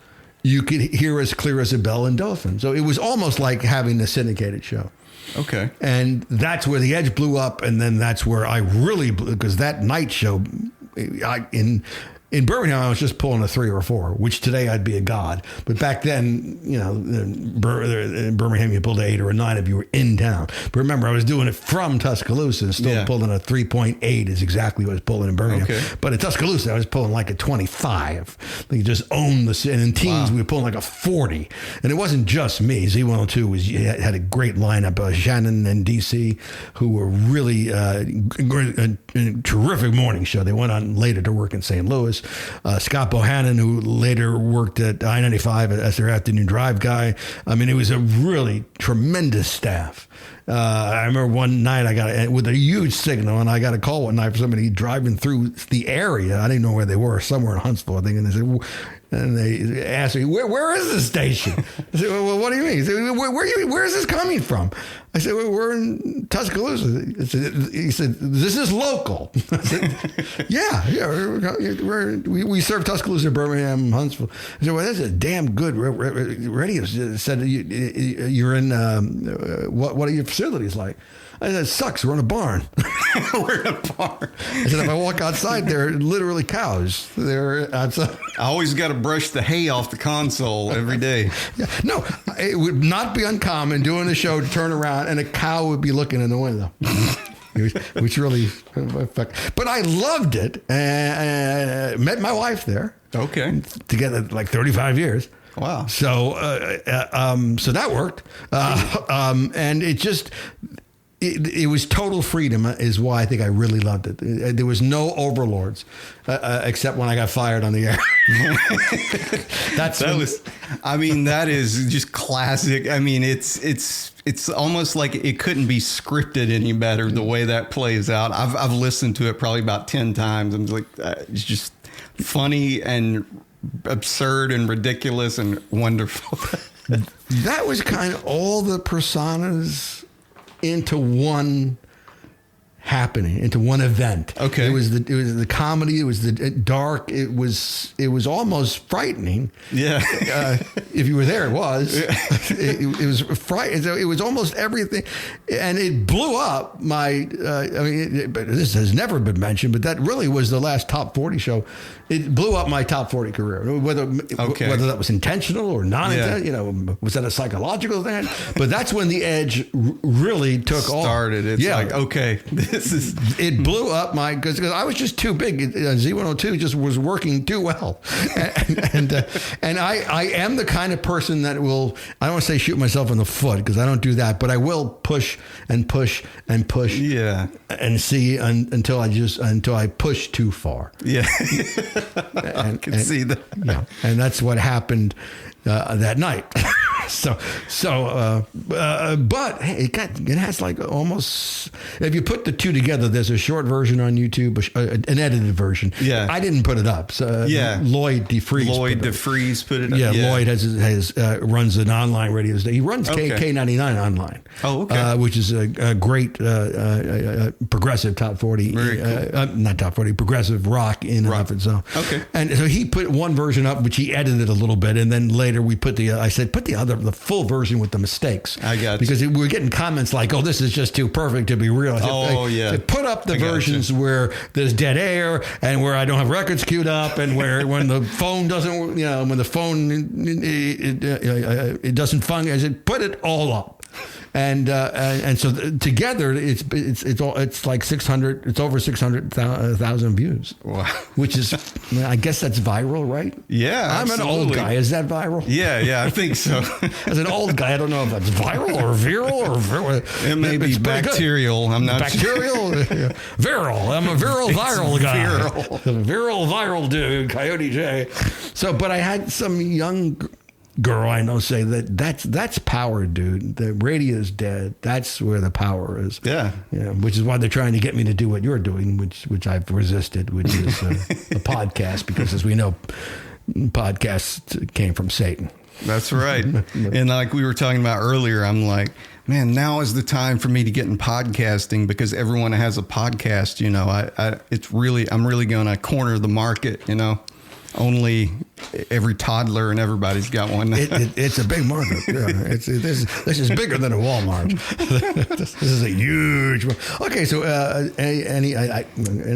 you could hear as clear as a bell in Dothan. So it was almost like having a syndicated show. Okay. And that's where the Edge blew up, and then that's where I really blew, because that night show, in Birmingham, I was just pulling a 3 or 4, which today I'd be a god. But back then, you know, in Birmingham, you pulled an 8 or a 9 if you were in town. But remember, I was doing it from Tuscaloosa, still pulling a 3.8 is exactly what I was pulling in Birmingham. Okay. But in Tuscaloosa, I was pulling like a 25. Like, you just owned the, and in teens, we were pulling like a 40. And it wasn't just me. Z102 had a great lineup. Shannon and DC, who were really a terrific morning show. They went on later to work in St. Louis. Scott Bohannon, who later worked at I-95 as their afternoon drive guy. I mean, it was a really tremendous staff. I remember one night I got with a huge signal, and I got a call one night from somebody driving through the area. I didn't know where they were, somewhere in Huntsville, I think. And they said, and they asked me, where is the station? I said, well, what do you mean? He said, where is this coming from? I said, well, we're in Tuscaloosa. He said, this is local. I said, yeah, we serve Tuscaloosa, Birmingham, Huntsville. I said, well, that's a damn good radio. It said, you're in, what are your facilities like? I said, it sucks. We're in a barn. We're in a barn. I said, if I walk outside, they're literally cows. They're outside. I always got to brush the hay off the console every day. Yeah. No, it would not be uncommon doing the show to turn around and a cow would be looking in the window. Which really, but I loved it. Met my wife there. Okay. Together like 35 years. Wow. So that worked. And it just, it was total freedom is why I think I really loved it. There was no overlords, except when I got fired on the air. That is just classic. I mean, it's almost like it couldn't be scripted any better the way that plays out. I've listened to it probably about 10 times. I'm like, it's just funny and absurd and ridiculous and wonderful. That was kind of all the personas into one happening, into one event. Okay. It was the comedy, it was the dark, it was almost frightening. Yeah. If you were there, it was. It was frightening. It was almost everything, and it blew up my. But this has never been mentioned, but that really was the last top 40 show. It blew up my top 40 career. Whether that was intentional or non-intentional, was that a psychological thing? But that's when the Edge really took off. Started. It's like, okay, it blew up because I was just too big. Z102 just was working too well, and I am the kind of person that will, I don't want to say shoot myself in the foot because I don't do that, but I will push and push and push, and see until I push too far. Yeah. I can see that. Yeah, and that's what happened that night. But hey, it has like almost. If you put the two together, there's a short version on YouTube, an edited version. Yeah, I didn't put it up. So, Lloyd DeFries put it up. Yeah, Lloyd has runs an online radio station. He runs K99 online. Oh, okay. Which is a great progressive top 40. Not top 40, progressive rock in Hartford. So okay. And so he put one version up, which he edited a little bit, and then later we put I said put the full version with the mistakes. I got because we were getting comments like, "Oh, this is just too perfect to be real." I said, put up the versions where there's dead air and where I don't have records queued up and where when the phone doesn't, when the phone it doesn't function. I said, put it all up. And so together it's like 600. It's over 600,000 views. Wow. Which is, I guess that's viral, right? Yeah, I'm absolutely. an old guy. Is that viral? Yeah, I think so. As an old guy, I don't know if that's viral or viral or it may be bacterial. I'm not bacterial. sure. Viral. I'm a viral guy. Viral. Viral dude, Coyote J. So, but I had some young girl I know say that's power, dude. The radio is dead. That's where the power is. Yeah. Which is why they're trying to get me to do what you're doing, which I've resisted, which is a podcast, because as we know, podcasts came from Satan. That's right. And like we were talking about earlier, I'm like, man, now is the time for me to get in podcasting, because everyone has a podcast. I'm really going to corner the market. Only every toddler and everybody's got one. It's a big market. Yeah. This is bigger than a Walmart. This is a huge. Okay, so any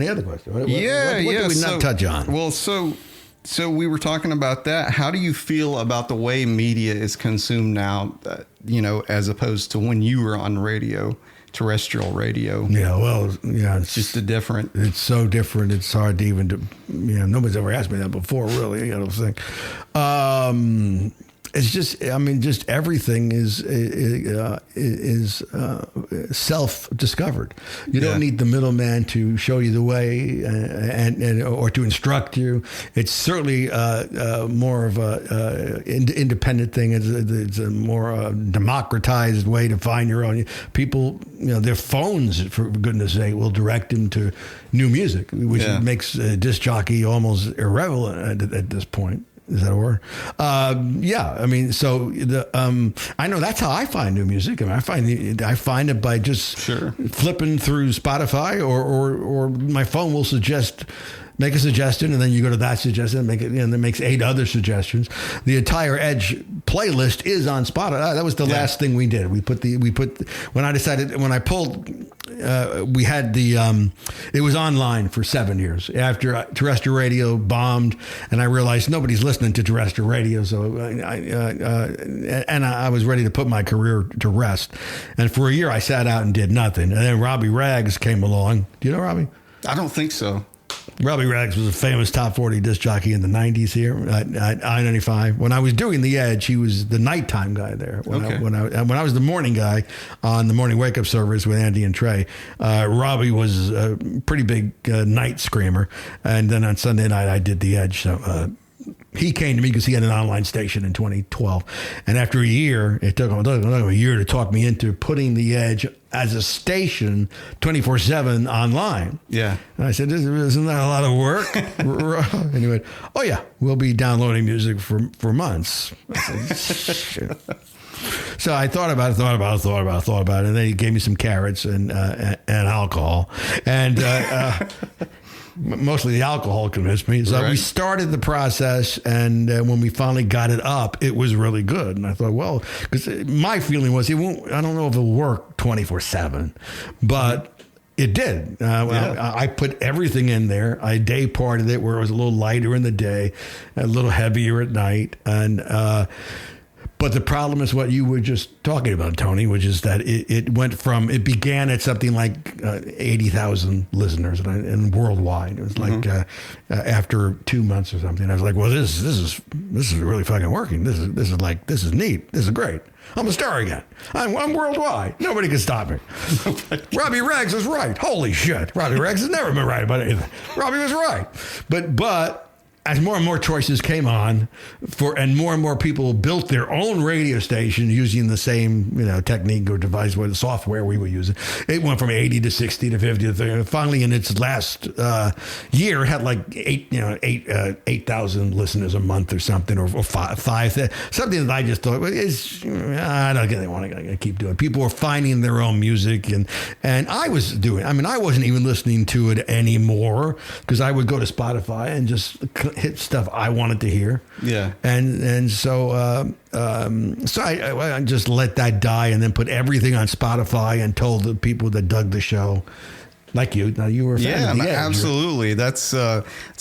other question? What did we not touch on? Well, so we were talking about that. How do you feel about the way media is consumed now? As opposed to when you were on radio. Terrestrial radio. It's just it's so different. It's hard to even nobody's ever asked me that before, really. I don't think. It's just, just everything is self-discovered. You don't need the middleman to show you the way and or to instruct you. It's certainly more of a independent thing. It's a more democratized way to find your own. People, their phones, for goodness sake, will direct them to new music, which makes a disc jockey almost irrelevant at this point. Is that a word? So I know that's how I find new music. I find it by just flipping through Spotify or my phone will make a suggestion, and then you go to that suggestion and make it, and it makes 8 other suggestions. The entire Edge playlist is on Spotify. That was the last thing we did. We put when I pulled, we had it was online for 7 years after terrestrial radio bombed, and I realized nobody's listening to terrestrial radio. So I was ready to put my career to rest. And for a year I sat out and did nothing. And then Robbie Rags came along. Do you know Robbie? I don't think so. Robbie Rags was a famous top 40 disc jockey in the 90s here at I-95. When I was doing the Edge, he was the nighttime guy there. When I was the morning guy on the morning wake-up service with Andy and Trey, Robbie was a pretty big night screamer. And then on Sunday night, I did the Edge. So he came to me because he had an online station in 2012. And after a year, it took him a year to talk me into putting the Edge as a station 24/7 online. Yeah. And I said, isn't that a lot of work? And he went, oh yeah, we'll be downloading music for months. I said, shit. So I thought about it. And then he gave me some carrots and alcohol. And mostly the alcohol convinced me. So we started the process, and when we finally got it up, it was really good. And I thought, well, because my feeling was I don't know if it'll work 24/7, but it did. I put everything in there. I day parted it where it was a little lighter in the day, a little heavier at night, and but the problem is what you were just talking about, Tony, which is that it began at something like 80,000 listeners and worldwide. It was like after 2 months or something, I was like, well, this is really fucking working. This is neat. This is great. I'm a star again. I'm worldwide. Nobody can stop me. Robbie Rags is right. Holy shit. Robbie Rags has never been right about anything. Robbie was right. But as more and more choices came on, and more people built their own radio station using the same technique or device, the software we were using, it went from 80 to 60 to 50 to 30. Finally, in its last year, it had like 8,000 listeners a month or something, or five, something that I just thought I don't want to keep doing. People were finding their own music, and I was doing. I wasn't even listening to it anymore because I would go to Spotify and just hit stuff I wanted to hear. Yeah. And so I just let that die and then put everything on Spotify and told the people that dug the show, like you. Now you were a fan of the Edge, absolutely. That's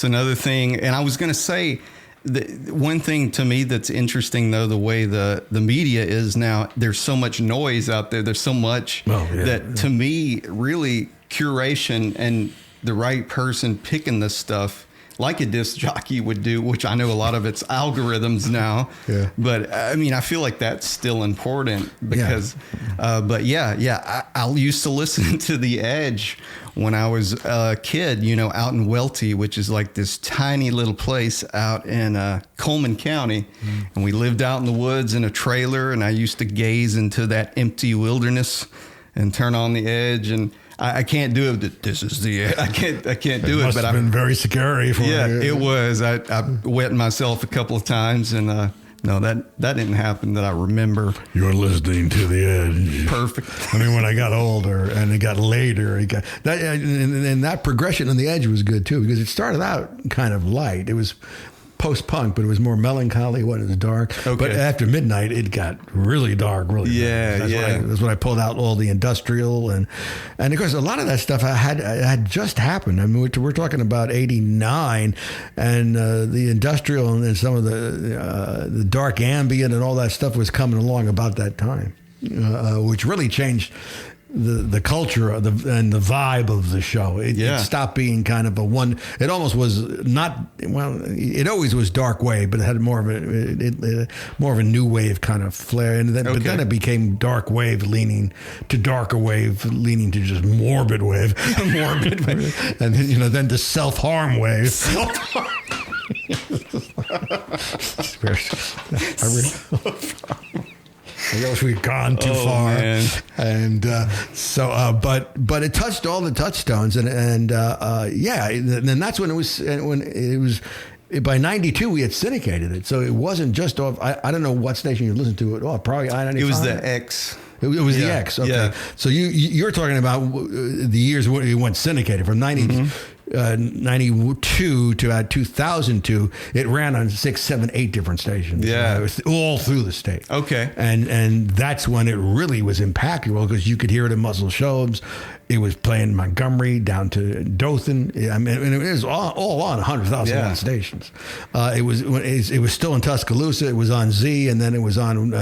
another thing. And I was going to say, one thing to me that's interesting, though, the way the media is now, there's so much noise out there. There's so much that, to me, really curation and the right person picking this stuff like a disc jockey would do, which I know a lot of it's algorithms now. Yeah. But I mean, I feel like that's still important because, but I used to listen to The Edge when I was a kid, you know, out in Welty, which is like this tiny little place out in Coleman County. And we lived out in the woods in a trailer, and I used to gaze into that empty wilderness and turn on The Edge. And I can't do it. This is the Edge. I can't do it. Must but have been very scary for you. Yeah, it was. I wet myself a couple of times, and no, that didn't happen that I remember. You're listening to The Edge. Perfect. I mean, when I got older and it got later, it got that, and that progression on The Edge was good too, because it started out kind of light. It was post-punk, but it was more melancholy when it was dark. Okay. But after midnight, it got really dark, really dark. That's when I pulled out all the industrial and of course a lot of that stuff had just happened. I mean, we're talking about '89, and the industrial and some of the dark ambient and all that stuff was coming along about that time, which really changed the culture of and the vibe of the show. It stopped being kind of a one. It almost was not. Well, it always was dark wave, but it had more of a new wave kind of flair. And then, but then it became dark wave leaning to darker wave, leaning to just morbid wave, and then then the self harm wave. I guess we've gone too far, man. And but it touched all the touchstones, and that's when it was. By '92, we had syndicated it, so it wasn't just off. I don't know what station you listened to it off. Probably I-95. It was the X. It was the X. Okay, so you're talking about the years when it went syndicated from 92 to 2002. It ran on 6, 7, 8 different stations. It was all through the state. Okay, and that's when it really was impactful, because you could hear it in Muscle Shoals. It was playing Montgomery down to Dothan. I mean, and it was all on 100,000 stations. It was still in Tuscaloosa. It was on Z, and then it was on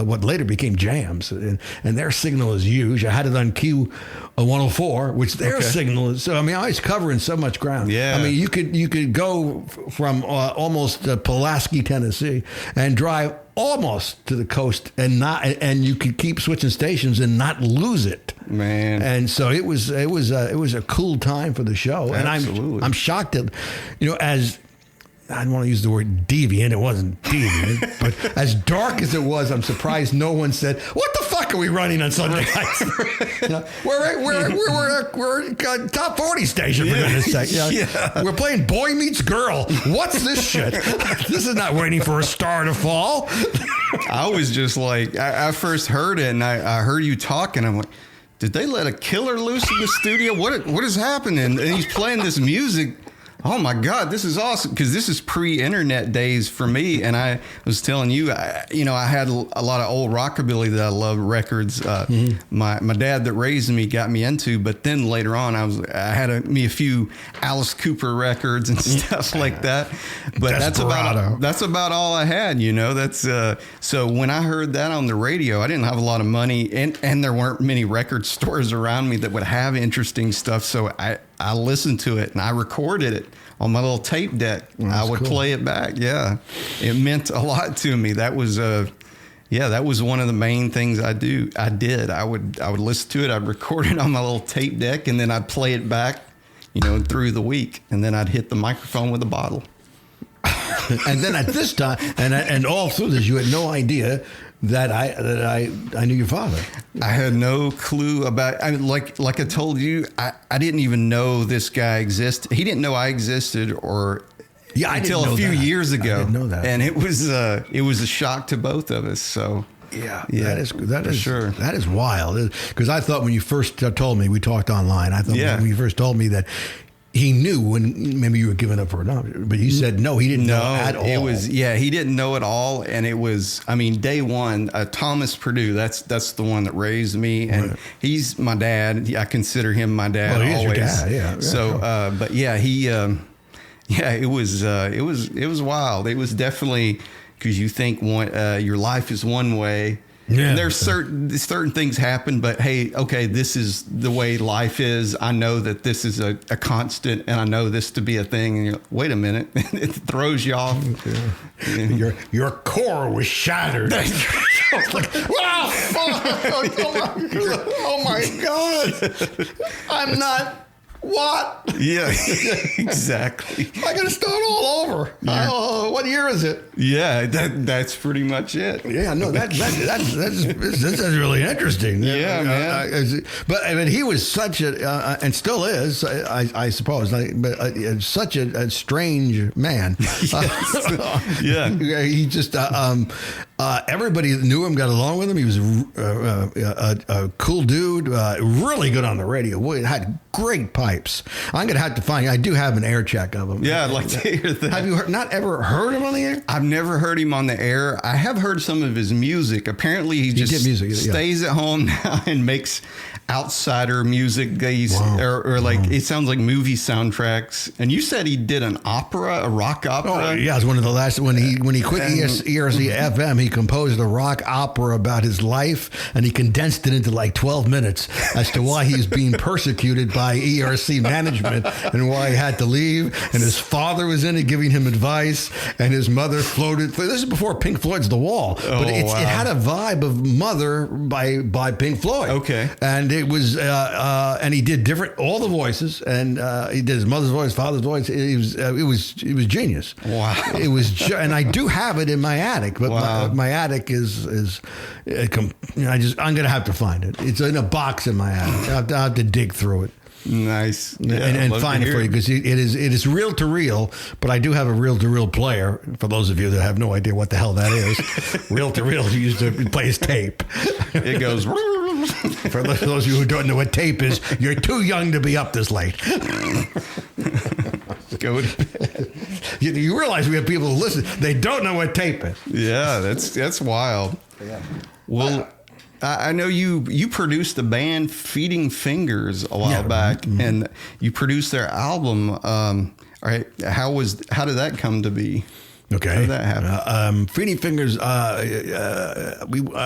what later became Jams, and their signal is huge. I had it on Q104, which their signal is. So I mean, I was covering so much ground. Yeah. I mean, you could go from almost Pulaski, Tennessee, and drive almost to the coast and you could keep switching stations and not lose it, man. And so it was a cool time for the show. Absolutely. And I'm shocked that, as I don't want to use the word deviant. It wasn't deviant, but as dark as it was, I'm surprised no one said, "What the fuck are we running on Sunday nights?" We're a top 40 station, for goodness sake. We're playing Boy Meets Girl. What's this shit? This is not waiting for a star to fall. I was just like, I first heard it, and I heard you talking. I'm like, did they let a killer loose in the studio? What is happening? And he's playing this music. Oh my God, this is awesome, because this is pre-internet days for me. And I was telling you, I had a lot of old rockabilly that I love records. My dad that raised me got me into, but then later on I had a few Alice Cooper records and stuff like that. But that's about all I had. That's so when I heard that on the radio, I didn't have a lot of money, and there weren't many record stores around me that would have interesting stuff. So I listened to it and I recorded it on my little tape deck. I would play it back. Yeah. It meant a lot to me. That was that was one of the main things I did. I would listen to it. I'd record it on my little tape deck, and then I'd play it back, through the week. And then I'd hit the microphone with a bottle. And then at this time, and all through this, you had no idea that I knew your father. I had no clue about. Like I told you, I didn't even know this guy existed. He didn't know I existed, until a few years ago. I didn't know that, and it was a shock to both of us. So. Yeah, that is sure. That is wild. Because I thought when you first told me, we talked online. I thought when you first told me that he knew when maybe you were giving up for adoption, but you said no, he didn't know at all. It was he didn't know at all, and it was day one. Thomas Purdue, that's the one that raised me, and he's my dad. I consider him my dad. Well, he's always. Your dad, yeah. So, but he. Yeah, it was wild. It was definitely, because you think your life is one way. Yeah. And there's certain things happen, but hey, okay, this is the way life is. I know that this is a constant, and I know this to be a thing. And you're like, wait a minute, it throws you off. Yeah. Your core was shattered. Like, wow! Oh my God! I'm not. What? Yeah, exactly. I got to start all over. What year is it? Yeah, that's pretty much it. Yeah, no, that's really interesting. Yeah, man. But I mean, he was such a, and still is, I suppose, but such a strange man. Yeah. He just, everybody that knew him got along with him. He was a cool dude, really good on the radio. Had great pipes. I'm going to have to find, I do have an air check of him. Yeah, I'd like to hear that. Have you not ever heard him on the air? I've never heard him on the air. I have heard some of his music. Apparently he just stays at home now and makes outsider music. Or like, it sounds like movie soundtracks. And you said he did a rock opera? Oh, yeah, it was one of the last, when he quit ERC FM, he composed a rock opera about his life, and he condensed it into like 12 minutes as to why he's being persecuted by ERC management and why he had to leave. And his father was in it giving him advice, and his mother floated. This is before Pink Floyd's The Wall, but it had a vibe of Mother by Pink Floyd. Okay. And it was, and he did all the voices, and he did his mother's voice, father's voice. It was genius. Wow. It was, and I do have it in my attic, but my attic is I'm going to have to find it. It's in a box in my attic. I'll have to dig through it. Nice. Yeah, and find it for you, because it is reel to reel, but I do have a reel to reel player for those of you that have no idea what the hell that is. Reel to reel used to play his tape. It goes. For those of you who don't know what tape is, you're too young to be up this late. Go to bed. You realize we have people who listen, they don't know what tape is. Yeah, that's wild. Yeah. Well, I know you produced the band Feeding Fingers a while back, and you produced their album. All right, how did that come to be? Okay, how did that happen? Feeding Fingers. I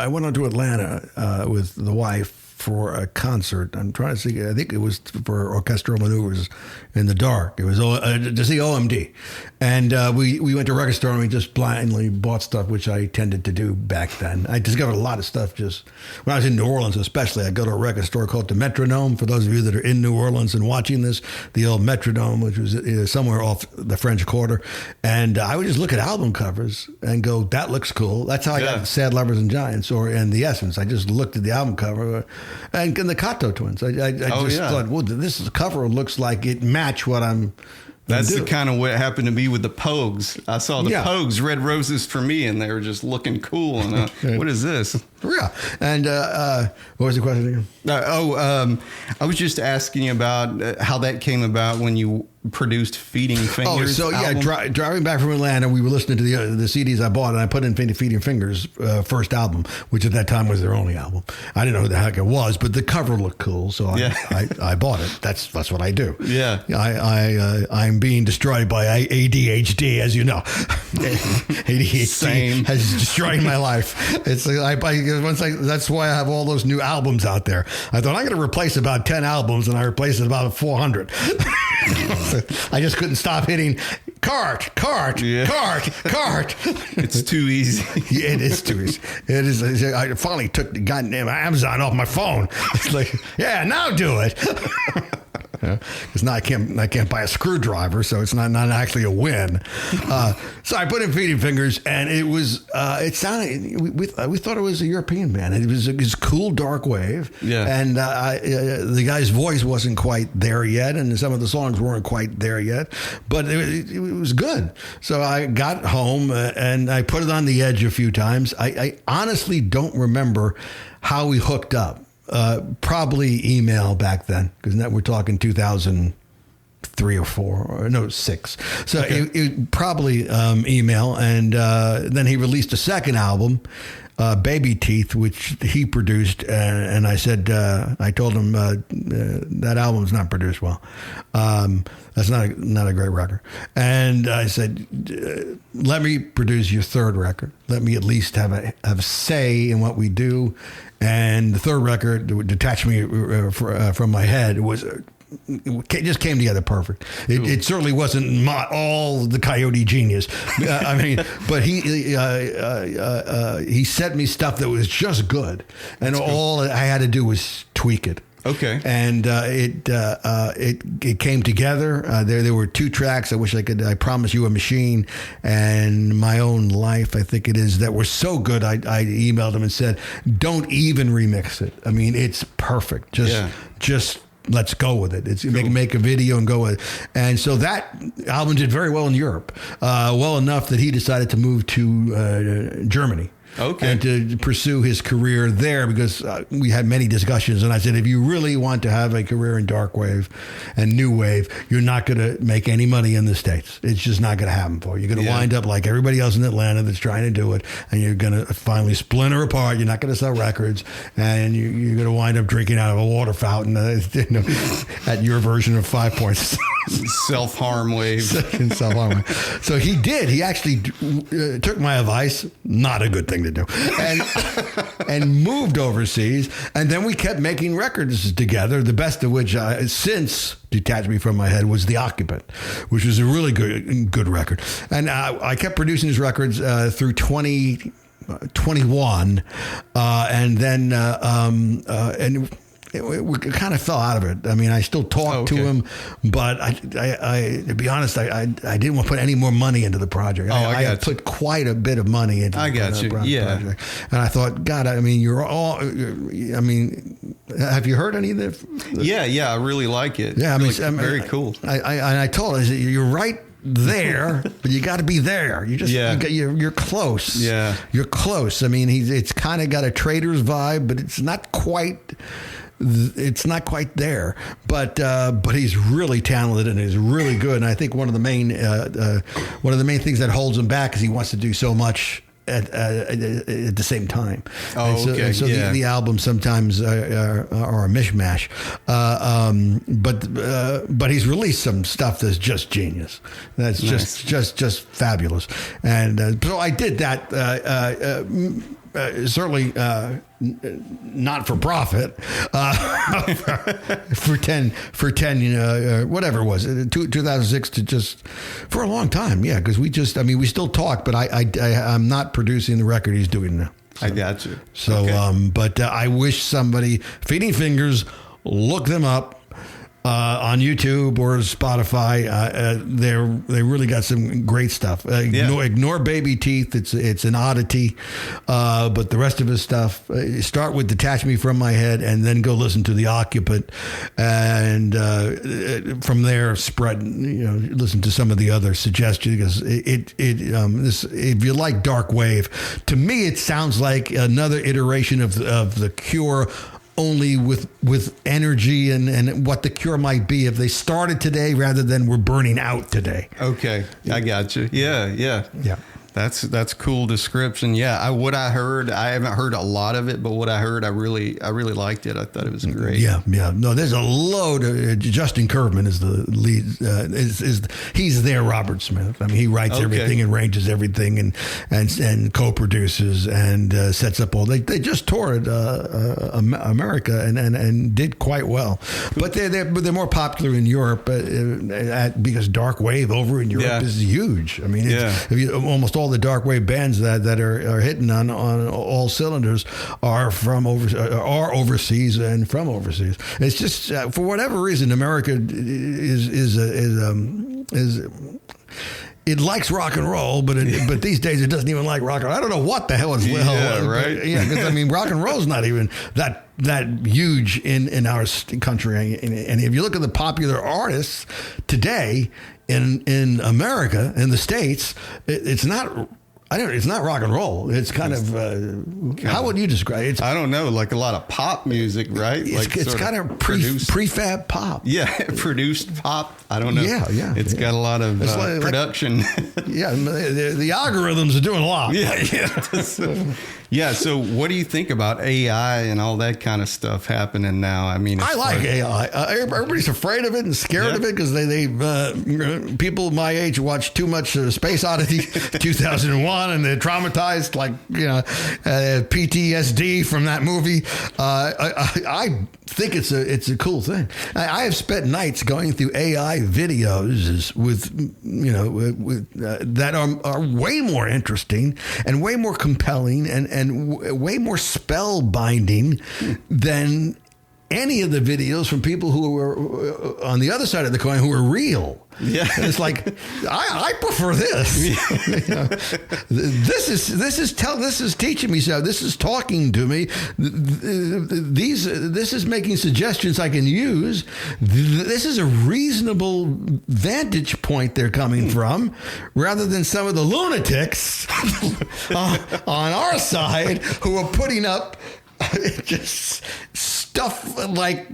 went on to Atlanta with the wife for a concert. I'm trying to see. I think it was for Orchestral Maneuvers in the Dark. It was to see OMD, and we went to a record store and we just blindly bought stuff, which I tended to do back then. I discovered a lot of stuff just when I was in New Orleans, especially. I go to a record store called the Metronome. For those of you that are in New Orleans and watching this, the old Metronome, which was somewhere off the French Quarter, and I would just look at album covers and go, "That looks cool." That's how I got Sad Lovers and Giants and The Essence. I just looked at the album cover. And the Kato Twins. I just thought, well, this cover looks like it matched what I'm. That's the kind of what happened to me with the Pogues. I saw the Pogues, Red Roses for Me, and they were just looking cool. And what is this? Yeah. And what was the question again? I was just asking you about how that came about when you produced Feeding Fingers. Oh, so yeah, driving back from Atlanta, we were listening to the CDs I bought, and I put in Feeding Fingers' first album, which at that time was their only album. I didn't know who the heck it was, but the cover looked cool, so I bought it. That's what I do. Yeah, I'm being destroyed by ADHD, as you know. ADHD has destroyed my life. It's that's why I have all those new albums out there. I thought I'm going to replace about 10 albums, and I replaced about 400. I just couldn't stop hitting cart. It's too easy. Yeah, it is too easy. It is. I finally took the goddamn Amazon off my phone. It's like, yeah, now do it. Because now I can't buy a screwdriver, so it's not actually a win. So I put in Feeding Fingers, and it was it sounded we thought it was a European band. It was cool Darkwave, and the guy's voice wasn't quite there yet, and some of the songs weren't quite there yet, but it was good. So I got home and I put it on the edge a few times. I honestly don't remember how we hooked up. Probably email back then, because now we're talking 2003 or 4 or no 6. So it probably email, and then he released a second album. Baby Teeth, which he produced, and I said, I told him that album's not produced well. That's not a great record. And I said, let me produce your third record. Let me at least have a say in what we do. And the third record, Detach Me from My Head, it just came together perfect. It certainly wasn't all the Coyote genius. But he sent me stuff that was just good, and all I had to do was tweak it. Okay. And it came together. There were 2 tracks. I Promise You a Machine and My Own Life, I think it is, that were so good. I emailed him and said, don't even remix it. I mean, it's perfect. Just let's go with it. It's cool. Make a video and go with it. And so that album did very well in Europe, well enough that he decided to move to Germany. Okay. And to pursue his career there, because we had many discussions, and I said, if you really want to have a career in Darkwave and New Wave, you're not going to make any money in the States. It's just not going to happen for you. You're going to wind up like everybody else in Atlanta that's trying to do it, and you're going to finally splinter apart. You're not going to sell records, and you're going to wind up drinking out of a water fountain at your version of 5 Points. Self-harm wave. Self-harm wave. So he did. He actually took my advice. Not a good thing to do. And moved overseas. And then we kept making records together, the best of which since Detach Me From My Head was The Occupant, which was a really good record. And I kept producing his records through 2021. And then we kind of fell out of it. I mean, I still talk to him, but I to be honest, I didn't want to put any more money into the project. I put quite a bit of money into the project. And I thought, God, I mean, have you heard any of this? Yeah, I really like it. Yeah, very cool. I told her, you're right there, but you got to be there. You're close. Yeah, you're close. I mean, it's kind of got a Traitors vibe, but it's not quite. It's not quite there, but he's really talented and he's really good. And I think one of the main things that holds him back is he wants to do so much at the same time. The albums sometimes are a mishmash. But he's released some stuff that's just genius. That's nice. just fabulous. And so I did that. Certainly not for profit, for 10, whatever it was, 2006 to just for a long time. Yeah. Cause we still talk, but I'm not producing the record he's doing now. So, I got you. So, but I wish somebody, Feeding Fingers, look them up. On YouTube or Spotify, they really got some great stuff. Ignore Baby Teeth; it's an oddity, but the rest of his stuff. Start with Detach Me From My Head, and then go listen to The Occupant, and from there spread. Listen to some of the other suggestions, because if you like Darkwave, to me it sounds like another iteration of the Cure. Only with energy and what the Cure might be if they started today rather than were burning out today. Okay, I got you. Yeah. That's cool description. Yeah, what I heard, I haven't heard a lot of it, but what I heard, I really liked it. I thought it was great. Yeah. No, there's a load. Justin Curvman is the lead. He's their Robert Smith. I mean, he writes everything and arranges everything and co-produces and sets up all. They just toured America and did quite well, but they're more popular in Europe because Darkwave over in Europe is huge. I mean, almost all the Darkwave bands that are hitting on all cylinders are overseas and from overseas. It's just for whatever reason, America is it likes rock and roll, but these days it doesn't even like rock and roll. I don't know what the hell is right? Because I mean, rock and roll is not even that huge in our country. And if you look at the popular artists today in America, in the States, it's not It's not rock and roll. It's kind of how would you describe it? I don't know, like a lot of pop music, right? It's kind of prefab pop. Yeah, produced pop. I don't know. Yeah. It's got a lot of production. Yeah, the algorithms are doing a lot. Yeah. So what do you think about AI and all that kind of stuff happening now? I mean, I like AI. Everybody's afraid of it and scared of it because they people my age watch too much Space Odyssey 2001 and they're traumatized, like PTSD from that movie. I think it's a cool thing. I have spent nights going through AI videos with that are way more interesting and way more compelling and way more spellbinding than any of the videos from people who were on the other side of the coin who were real. Yeah, and it's like I prefer this. This is teaching me so. This is talking to me. This is making suggestions I can use. This is a reasonable vantage point they're coming from, rather than some of the lunatics on our side who are putting up just stuff like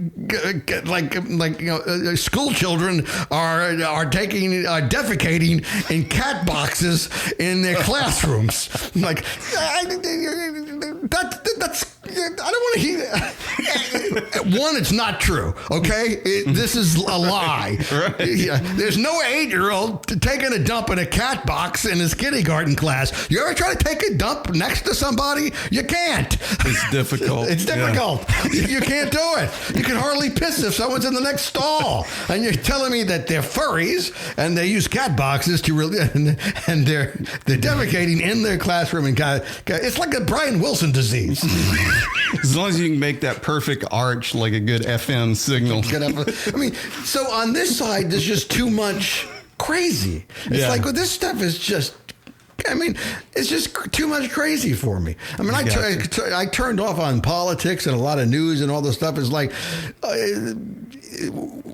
school children are defecating in cat boxes in their classrooms. Like that's I don't want to hear. One, it's not true. Okay, this is a lie. Right. Yeah. There's no 8-year-old taking a dump in a cat box in his kindergarten class. You ever try to take a dump next to somebody? You can't. It's difficult. It's difficult. Yeah. You can't do it. You can hardly piss if someone's in the next stall. And you're telling me that they're furries and they use cat boxes to really, and they're defecating in their classroom and it's like a Brian Wilson disease. As long as you can make that perfect arch like a good FM signal. I mean, so on this side, there's just too much crazy. It's like, well, this stuff is just, it's just too much crazy for me. I mean, I turned off on politics and a lot of news and all this stuff. Is like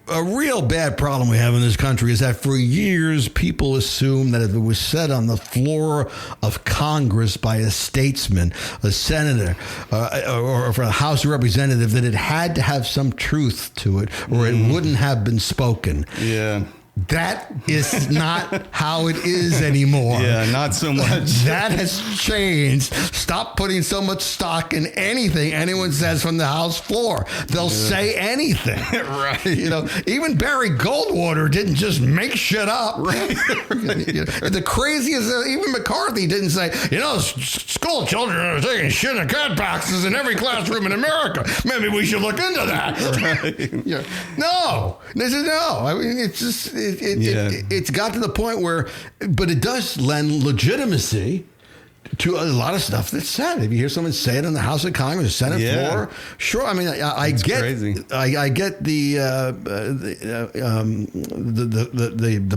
a real bad problem we have in this country is that for years people assumed that if it was said on the floor of Congress by a statesman, a senator, or for a House representative, that it had to have some truth to it or it wouldn't have been spoken. Yeah. That is not how it is anymore. Yeah, not so much. That has changed. Stop putting so much stock in anything anyone says from the House floor. They'll say anything. Right. Even Barry Goldwater didn't just make shit up. Right. The craziest, even McCarthy didn't say, school children are taking shit in cat boxes in every classroom in America. Maybe we should look into that. Right. No. They said no. I mean, it's just... It's got to the point where, but it does lend legitimacy to a lot of stuff that's said. If you hear someone say it in the House of Congress, the Senate floor, sure. I mean, I get the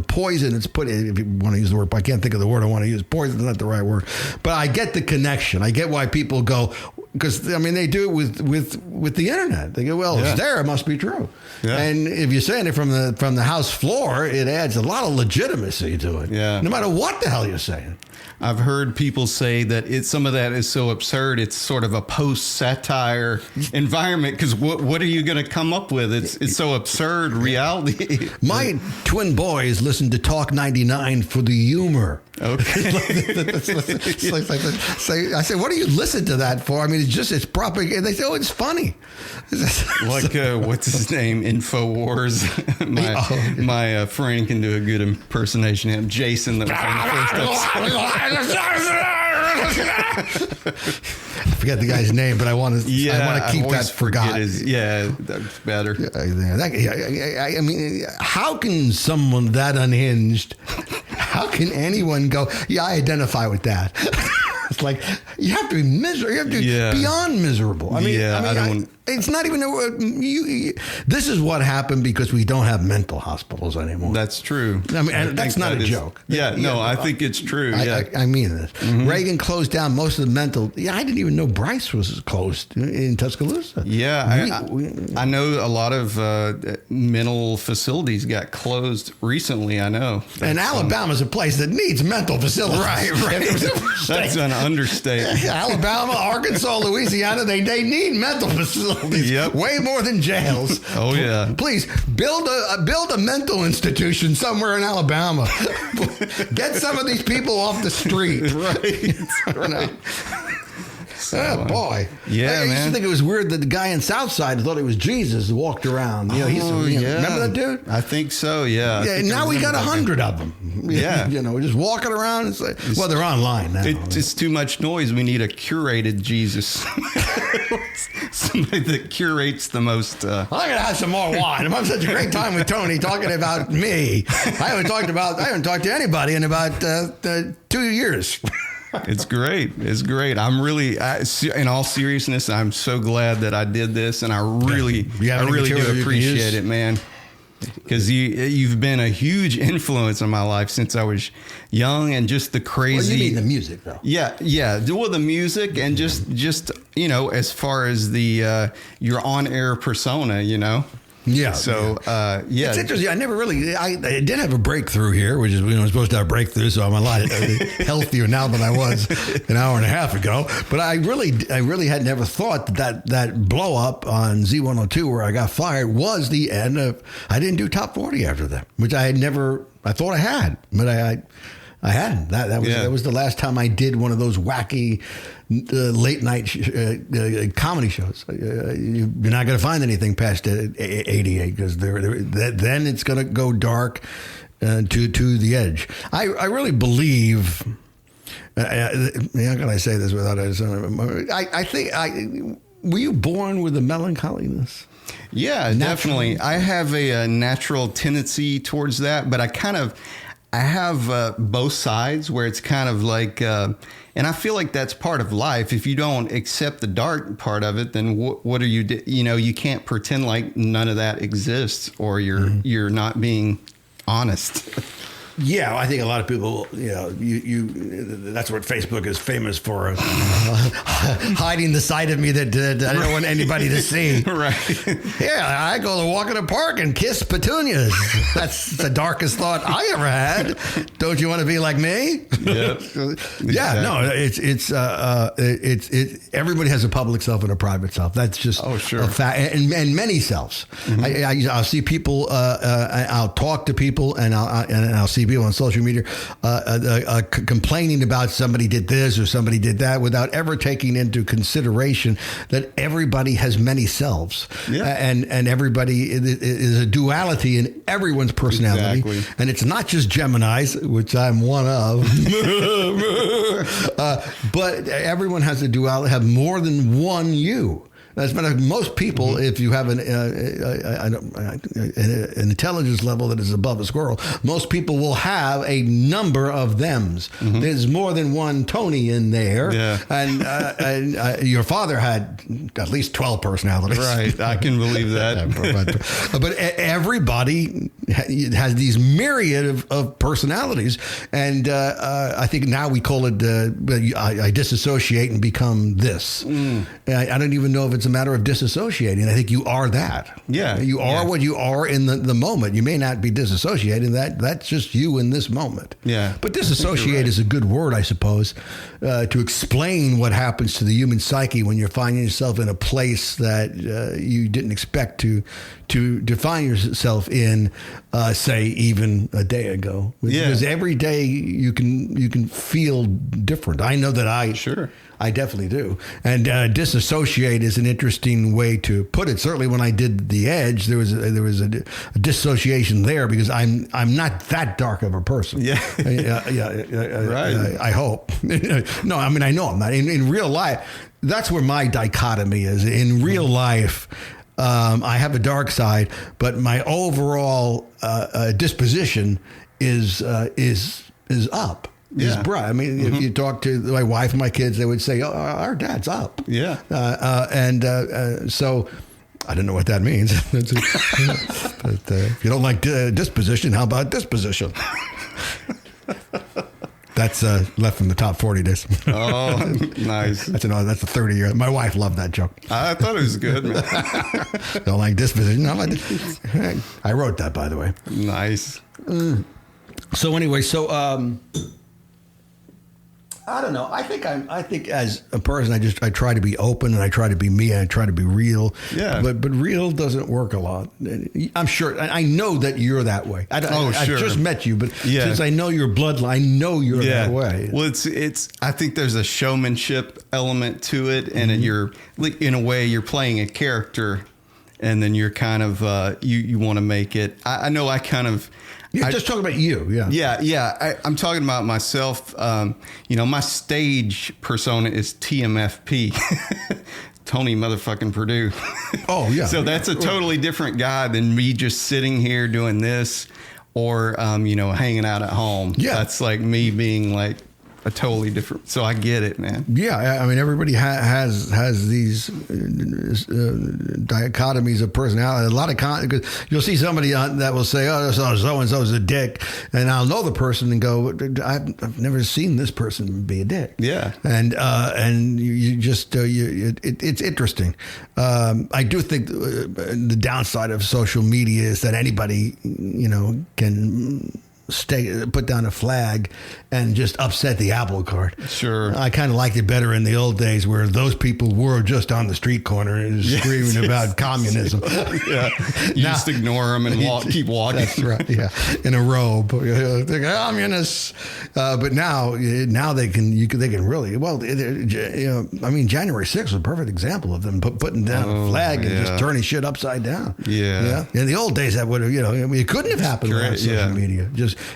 poison it's put in. If you want to use the word, I can't think of the word I want to use. Poison is not the right word, but I get the connection. I get why people go, because they do it with the internet. They go, well, it's there, it must be true. Yeah. And if you're saying it from the House floor, it adds a lot of legitimacy to it. Yeah. No matter what the hell you're saying. I've heard people say that some of that is so absurd. It's sort of a post-satire environment because what are you going to come up with? It's so absurd reality. My twin boys listen to Talk 99 for the humor. Okay. I say, what do you listen to that for? I mean, it's propaganda. They say, oh, it's funny. Like, what's his name? InfoWars. My friend can do a good impersonation of him. Jason, that was on the first episode. I forget the guy's name, but I want to keep that forgotten. That's better. I mean, how can someone that unhinged, how can anyone go, I identify with that? It's like, you have to be miserable. You have to be beyond miserable. I mean, It's not even this is what happened because we don't have mental hospitals anymore. That's true. I mean, and that's not a joke. Yeah, no, I think it's true. I mean this. Mm-hmm. Reagan closed down most of the mental. Yeah, I didn't even know Bryce was closed in Tuscaloosa. Yeah, I know a lot of mental facilities got closed recently. I know. And Alabama's a place that needs mental facilities. Right. That's an understatement. Alabama, Arkansas, Louisiana, they need mental facilities. Yep. Way more than jails. Oh yeah. Please build a mental institution somewhere in Alabama. Get some of these people off the street. Right. So, oh boy. Yeah, I used man. to think it was weird that the guy in Southside thought he was Jesus who walked around. Yeah. Remember that dude? I think so. Yeah. Yeah. Now we got 100 of them. Yeah. Just walking around. Well, they're online now. It's too much noise. We need a curated Jesus. Somebody that curates the most. I'm gonna have some more wine. I'm having such a great time with Tony talking about me. I haven't talked to anybody in about 2 years. It's great. It's great. I'm really, in all seriousness, I'm so glad that I did this, and I really do appreciate it, man. Because you've been a huge influence on my life since I was young, and just the crazy. Well, you mean the music, though? Yeah. Well, the music, and just as far as the your on-air persona, Yeah. So, It's interesting. I did have a breakthrough here, which is, I'm supposed to have a breakthrough, so I'm a lot healthier now than I was an hour and a half ago. But I really had never thought that blow up on Z102 where I got fired was the end of, I didn't do top 40 after that, which I thought I had, but I hadn't. That was the last time I did one of those wacky late night comedy shows. You're not going to find anything past 88 because then it's going to go dark to the edge. I really believe. How can I say this without it? I think were you born with a melancholiness? Yeah, definitely. I have a natural tendency towards that, but I have both sides where it's kind of like, and I feel like that's part of life. If you don't accept the dark part of it, then what are you? You can't pretend like none of that exists, or you're not being honest. Yeah, I think a lot of people, that's what Facebook is famous for, hiding the side of me that I don't want anybody to see. Right. Yeah, I go to walk in the park and kiss petunias. That's the darkest thought I ever had. Don't you want to be like me? Yep. Yeah, no, it's everybody has a public self and a private self. That's just a fact, and many selves. Mm-hmm. I'll see people, I'll talk to people, and I'll see people on social media complaining about somebody did this or somebody did that without ever taking into consideration that everybody has many selves. Yeah. And everybody is a duality in everyone's personality. Exactly. And it's not just Geminis, which I'm one of, but everyone has a duality, have more than one you. As a matter of fact, most people, if you have an intelligence level that is above a squirrel, most people will have a number of thems. Mm-hmm. There's more than one Tony in there. Yeah. And your father had at least 12 personalities. Right. I can believe that. But everybody has these myriad of personalities. And I think now we call it, I disassociate and become this. Mm. I don't even know if it's a matter of disassociating. I think you are that. Yeah. You are what you are in the moment. You may not be disassociating. That's just you in this moment. Yeah. But disassociate is a good word, I suppose, to explain what happens to the human psyche when you're finding yourself in a place that you didn't expect to find yourself in, say, even a day ago. Because every day you can feel different. I know that I definitely do. And disassociate is an interesting way to put it. Certainly when I did The Edge, there was a dissociation there because I'm not that dark of a person. Yeah. Right. I hope. No, I mean, I know I'm not. In real life, that's where my dichotomy is. In real life, I have a dark side, but my overall disposition is up. is bright. I mean, if you talk to my wife and my kids, they would say, "Oh, our dad's up." Yeah. So I don't know what that means. But if you don't like disposition, how about disposition? That's left from the top 40 days. Oh, nice. That's a 30-year. My wife loved that joke. I thought it was good, man. Don't like disposition. I wrote that, by the way. Nice. So anyway, I don't know. I think as a person, I try to be open and I try to be me and I try to be real. Yeah. But real doesn't work a lot. I'm sure. I know that you're that way. Sure. I just met you, but since I know your bloodline, I know you're that way. Well, it's. I think there's a showmanship element to it, and you're in a way you're playing a character, and then you're kind of you want to make it. I know I kind of. You're just talking about you, Yeah. I'm talking about myself. My stage persona is TMFP, Tony motherfucking Purdue. Oh, yeah. So that's a totally different guy than me just sitting here doing this or, hanging out at home. Yeah. That's like me being like a totally different. So I get it, man. Yeah, I mean, everybody has these dichotomies of personality. A lot of because you'll see somebody that will say, "Oh, so and so's a dick," and I'll know the person and go, "I've never seen this person be a dick." Yeah, and you just it's interesting. I do think the downside of social media is that anybody can put down a flag and just upset the apple cart. Sure. I kind of liked it better in the old days where those people were just on the street corner and screaming about communism. Yeah. You just ignore them and keep walking. That's right. Yeah. In a robe. They're communists. But now they can really, January 6th was a perfect example of them putting down a flag and just turning shit upside down. Yeah. In the old days, that would have, it couldn't have happened without social media.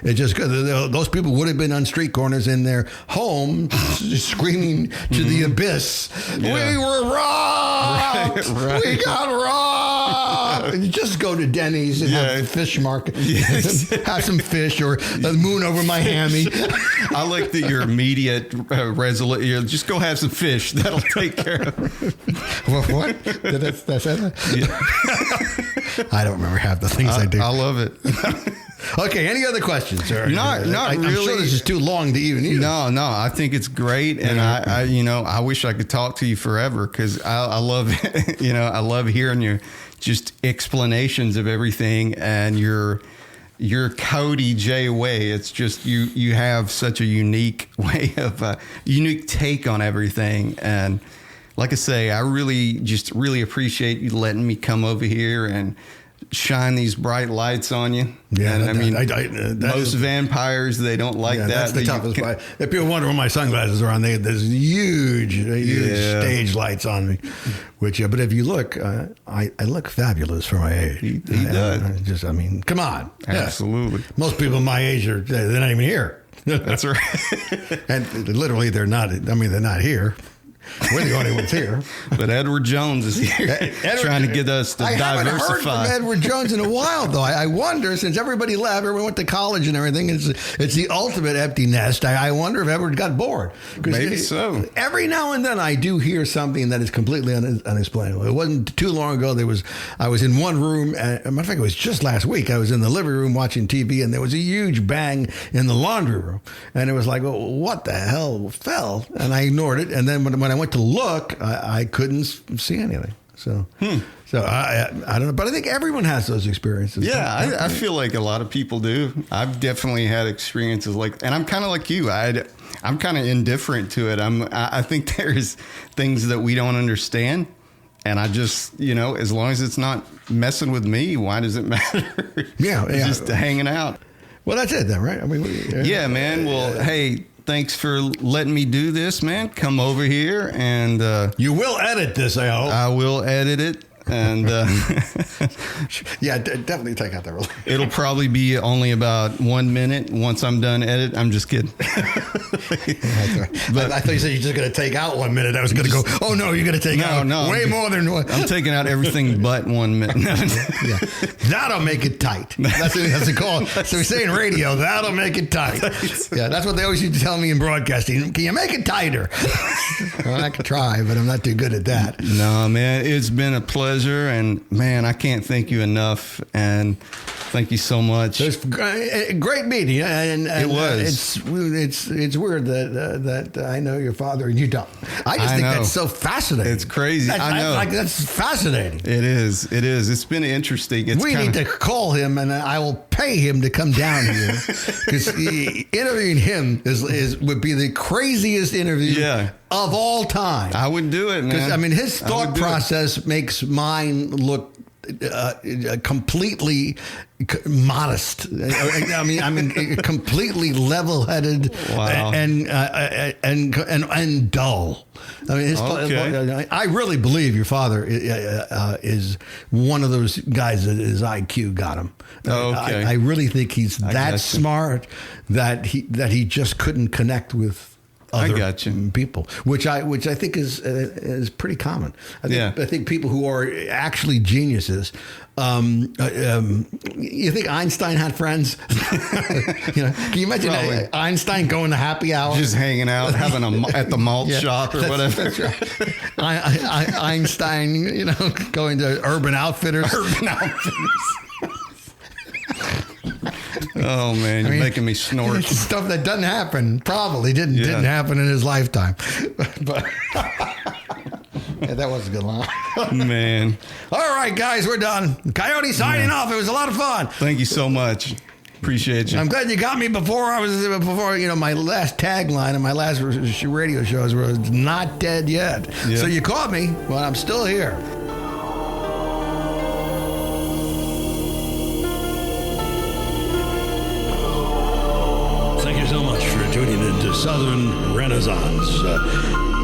Those people would have been on street corners in their home screaming to the abyss. Yeah. We were robbed. Right. We got robbed. And you just go to Denny's and have a fish market. Yes. Have some fish or the moon over my hammy. I like that your immediate resolution. Just go have some fish. That'll take care of it. What? Did I say that? Yeah. I don't remember half the things I do. I love it. Okay, any other questions, sir? Not really. I'm sure this is too long to even use. No, I think it's great, and I wish I could talk to you forever because I love it. I love hearing your just explanations of everything and your Coyote J way. It's just you have such a unique way of unique take on everything, and like I say, I really appreciate you letting me come over here and shine these bright lights on you. Yeah, and most vampires, they don't like that. That's the toughest part. If people wonder when my sunglasses are on, there's huge stage lights on me. But if you look, I look fabulous for my age. He does. Come on. Absolutely. Yeah. Most people my age they're not even here. That's right. And literally, they're not here. We're the only ones here. But Edward Jones is here trying to get us to diversify. I haven't heard from Edward Jones in a while, though. I wonder, since everybody left, everyone went to college and everything, it's the ultimate empty nest. I wonder if Edward got bored. Maybe so. Every now and then I do hear something that is completely unexplainable. It wasn't too long ago. I was in one room, and matter of fact, it was just last week. I was in the living room watching TV, and there was a huge bang in the laundry room. And it was like, well, what the hell fell? And I ignored it. And then when I went to look, I couldn't see anything. So I don't know, but I think everyone has those experiences. Yeah, I feel like a lot of people do. I've definitely had experiences and I'm kind of like you. I'm kind of indifferent to it. I think there's things that we don't understand, and I just as long as it's not messing with me, why does it matter? Yeah, just hanging out. Well, that's it then, right? Yeah, man. Well, hey. Thanks for letting me do this, man. Come over here and... you will edit this, I hope. I will edit it. And yeah, definitely take out that rule. It'll probably be only about 1 minute once I'm done edit. I'm just kidding. But I thought you said you're just going to take out 1 minute. I was going to go, oh no, you're going to take out way more than one. I'm taking out everything but 1 minute. Yeah, that'll make it tight. That's what they call it. So we say in radio, that'll make it tight. Yeah, that's what they always used to tell me in broadcasting. Can you make it tighter? Well, I could try, but I'm not too good at that. No, man, it's been a pleasure, and man, I can't thank you enough. And thank you so much. It was a great meeting, and it was. It's weird that I know your father and you don't. I just think that's so fascinating. It's crazy. I know. That's fascinating. It is. It's been interesting. We need to call him, and I will pay him to come down here, because interviewing him would be the craziest interview of all time. I would do it, man. Because I mean, his thought process makes mine look completely modest. I mean, completely level-headed. Wow. and dull. I mean, I really believe your father is one of those guys that his IQ got him. Okay. I really think he's that smart that he just couldn't connect with other people, which I think is pretty common. I think people who are actually geniuses. You think Einstein had friends? Can you imagine Einstein going to happy hour, just hanging out, having at the malt shop or whatever? That's right. Einstein, going to Urban Outfitters. Oh man, you're making me snort. Stuff that doesn't happen. Probably didn't happen in his lifetime. But that was a good line. Man. All right, guys, we're done. Coyote signing off. It was a lot of fun. Thank you so much. Appreciate you. I'm glad you got me before my last tagline and my last radio shows was not dead yet. Yeah. So you caught me, but I'm still here. Thank you so much for tuning into Southern Renaissance.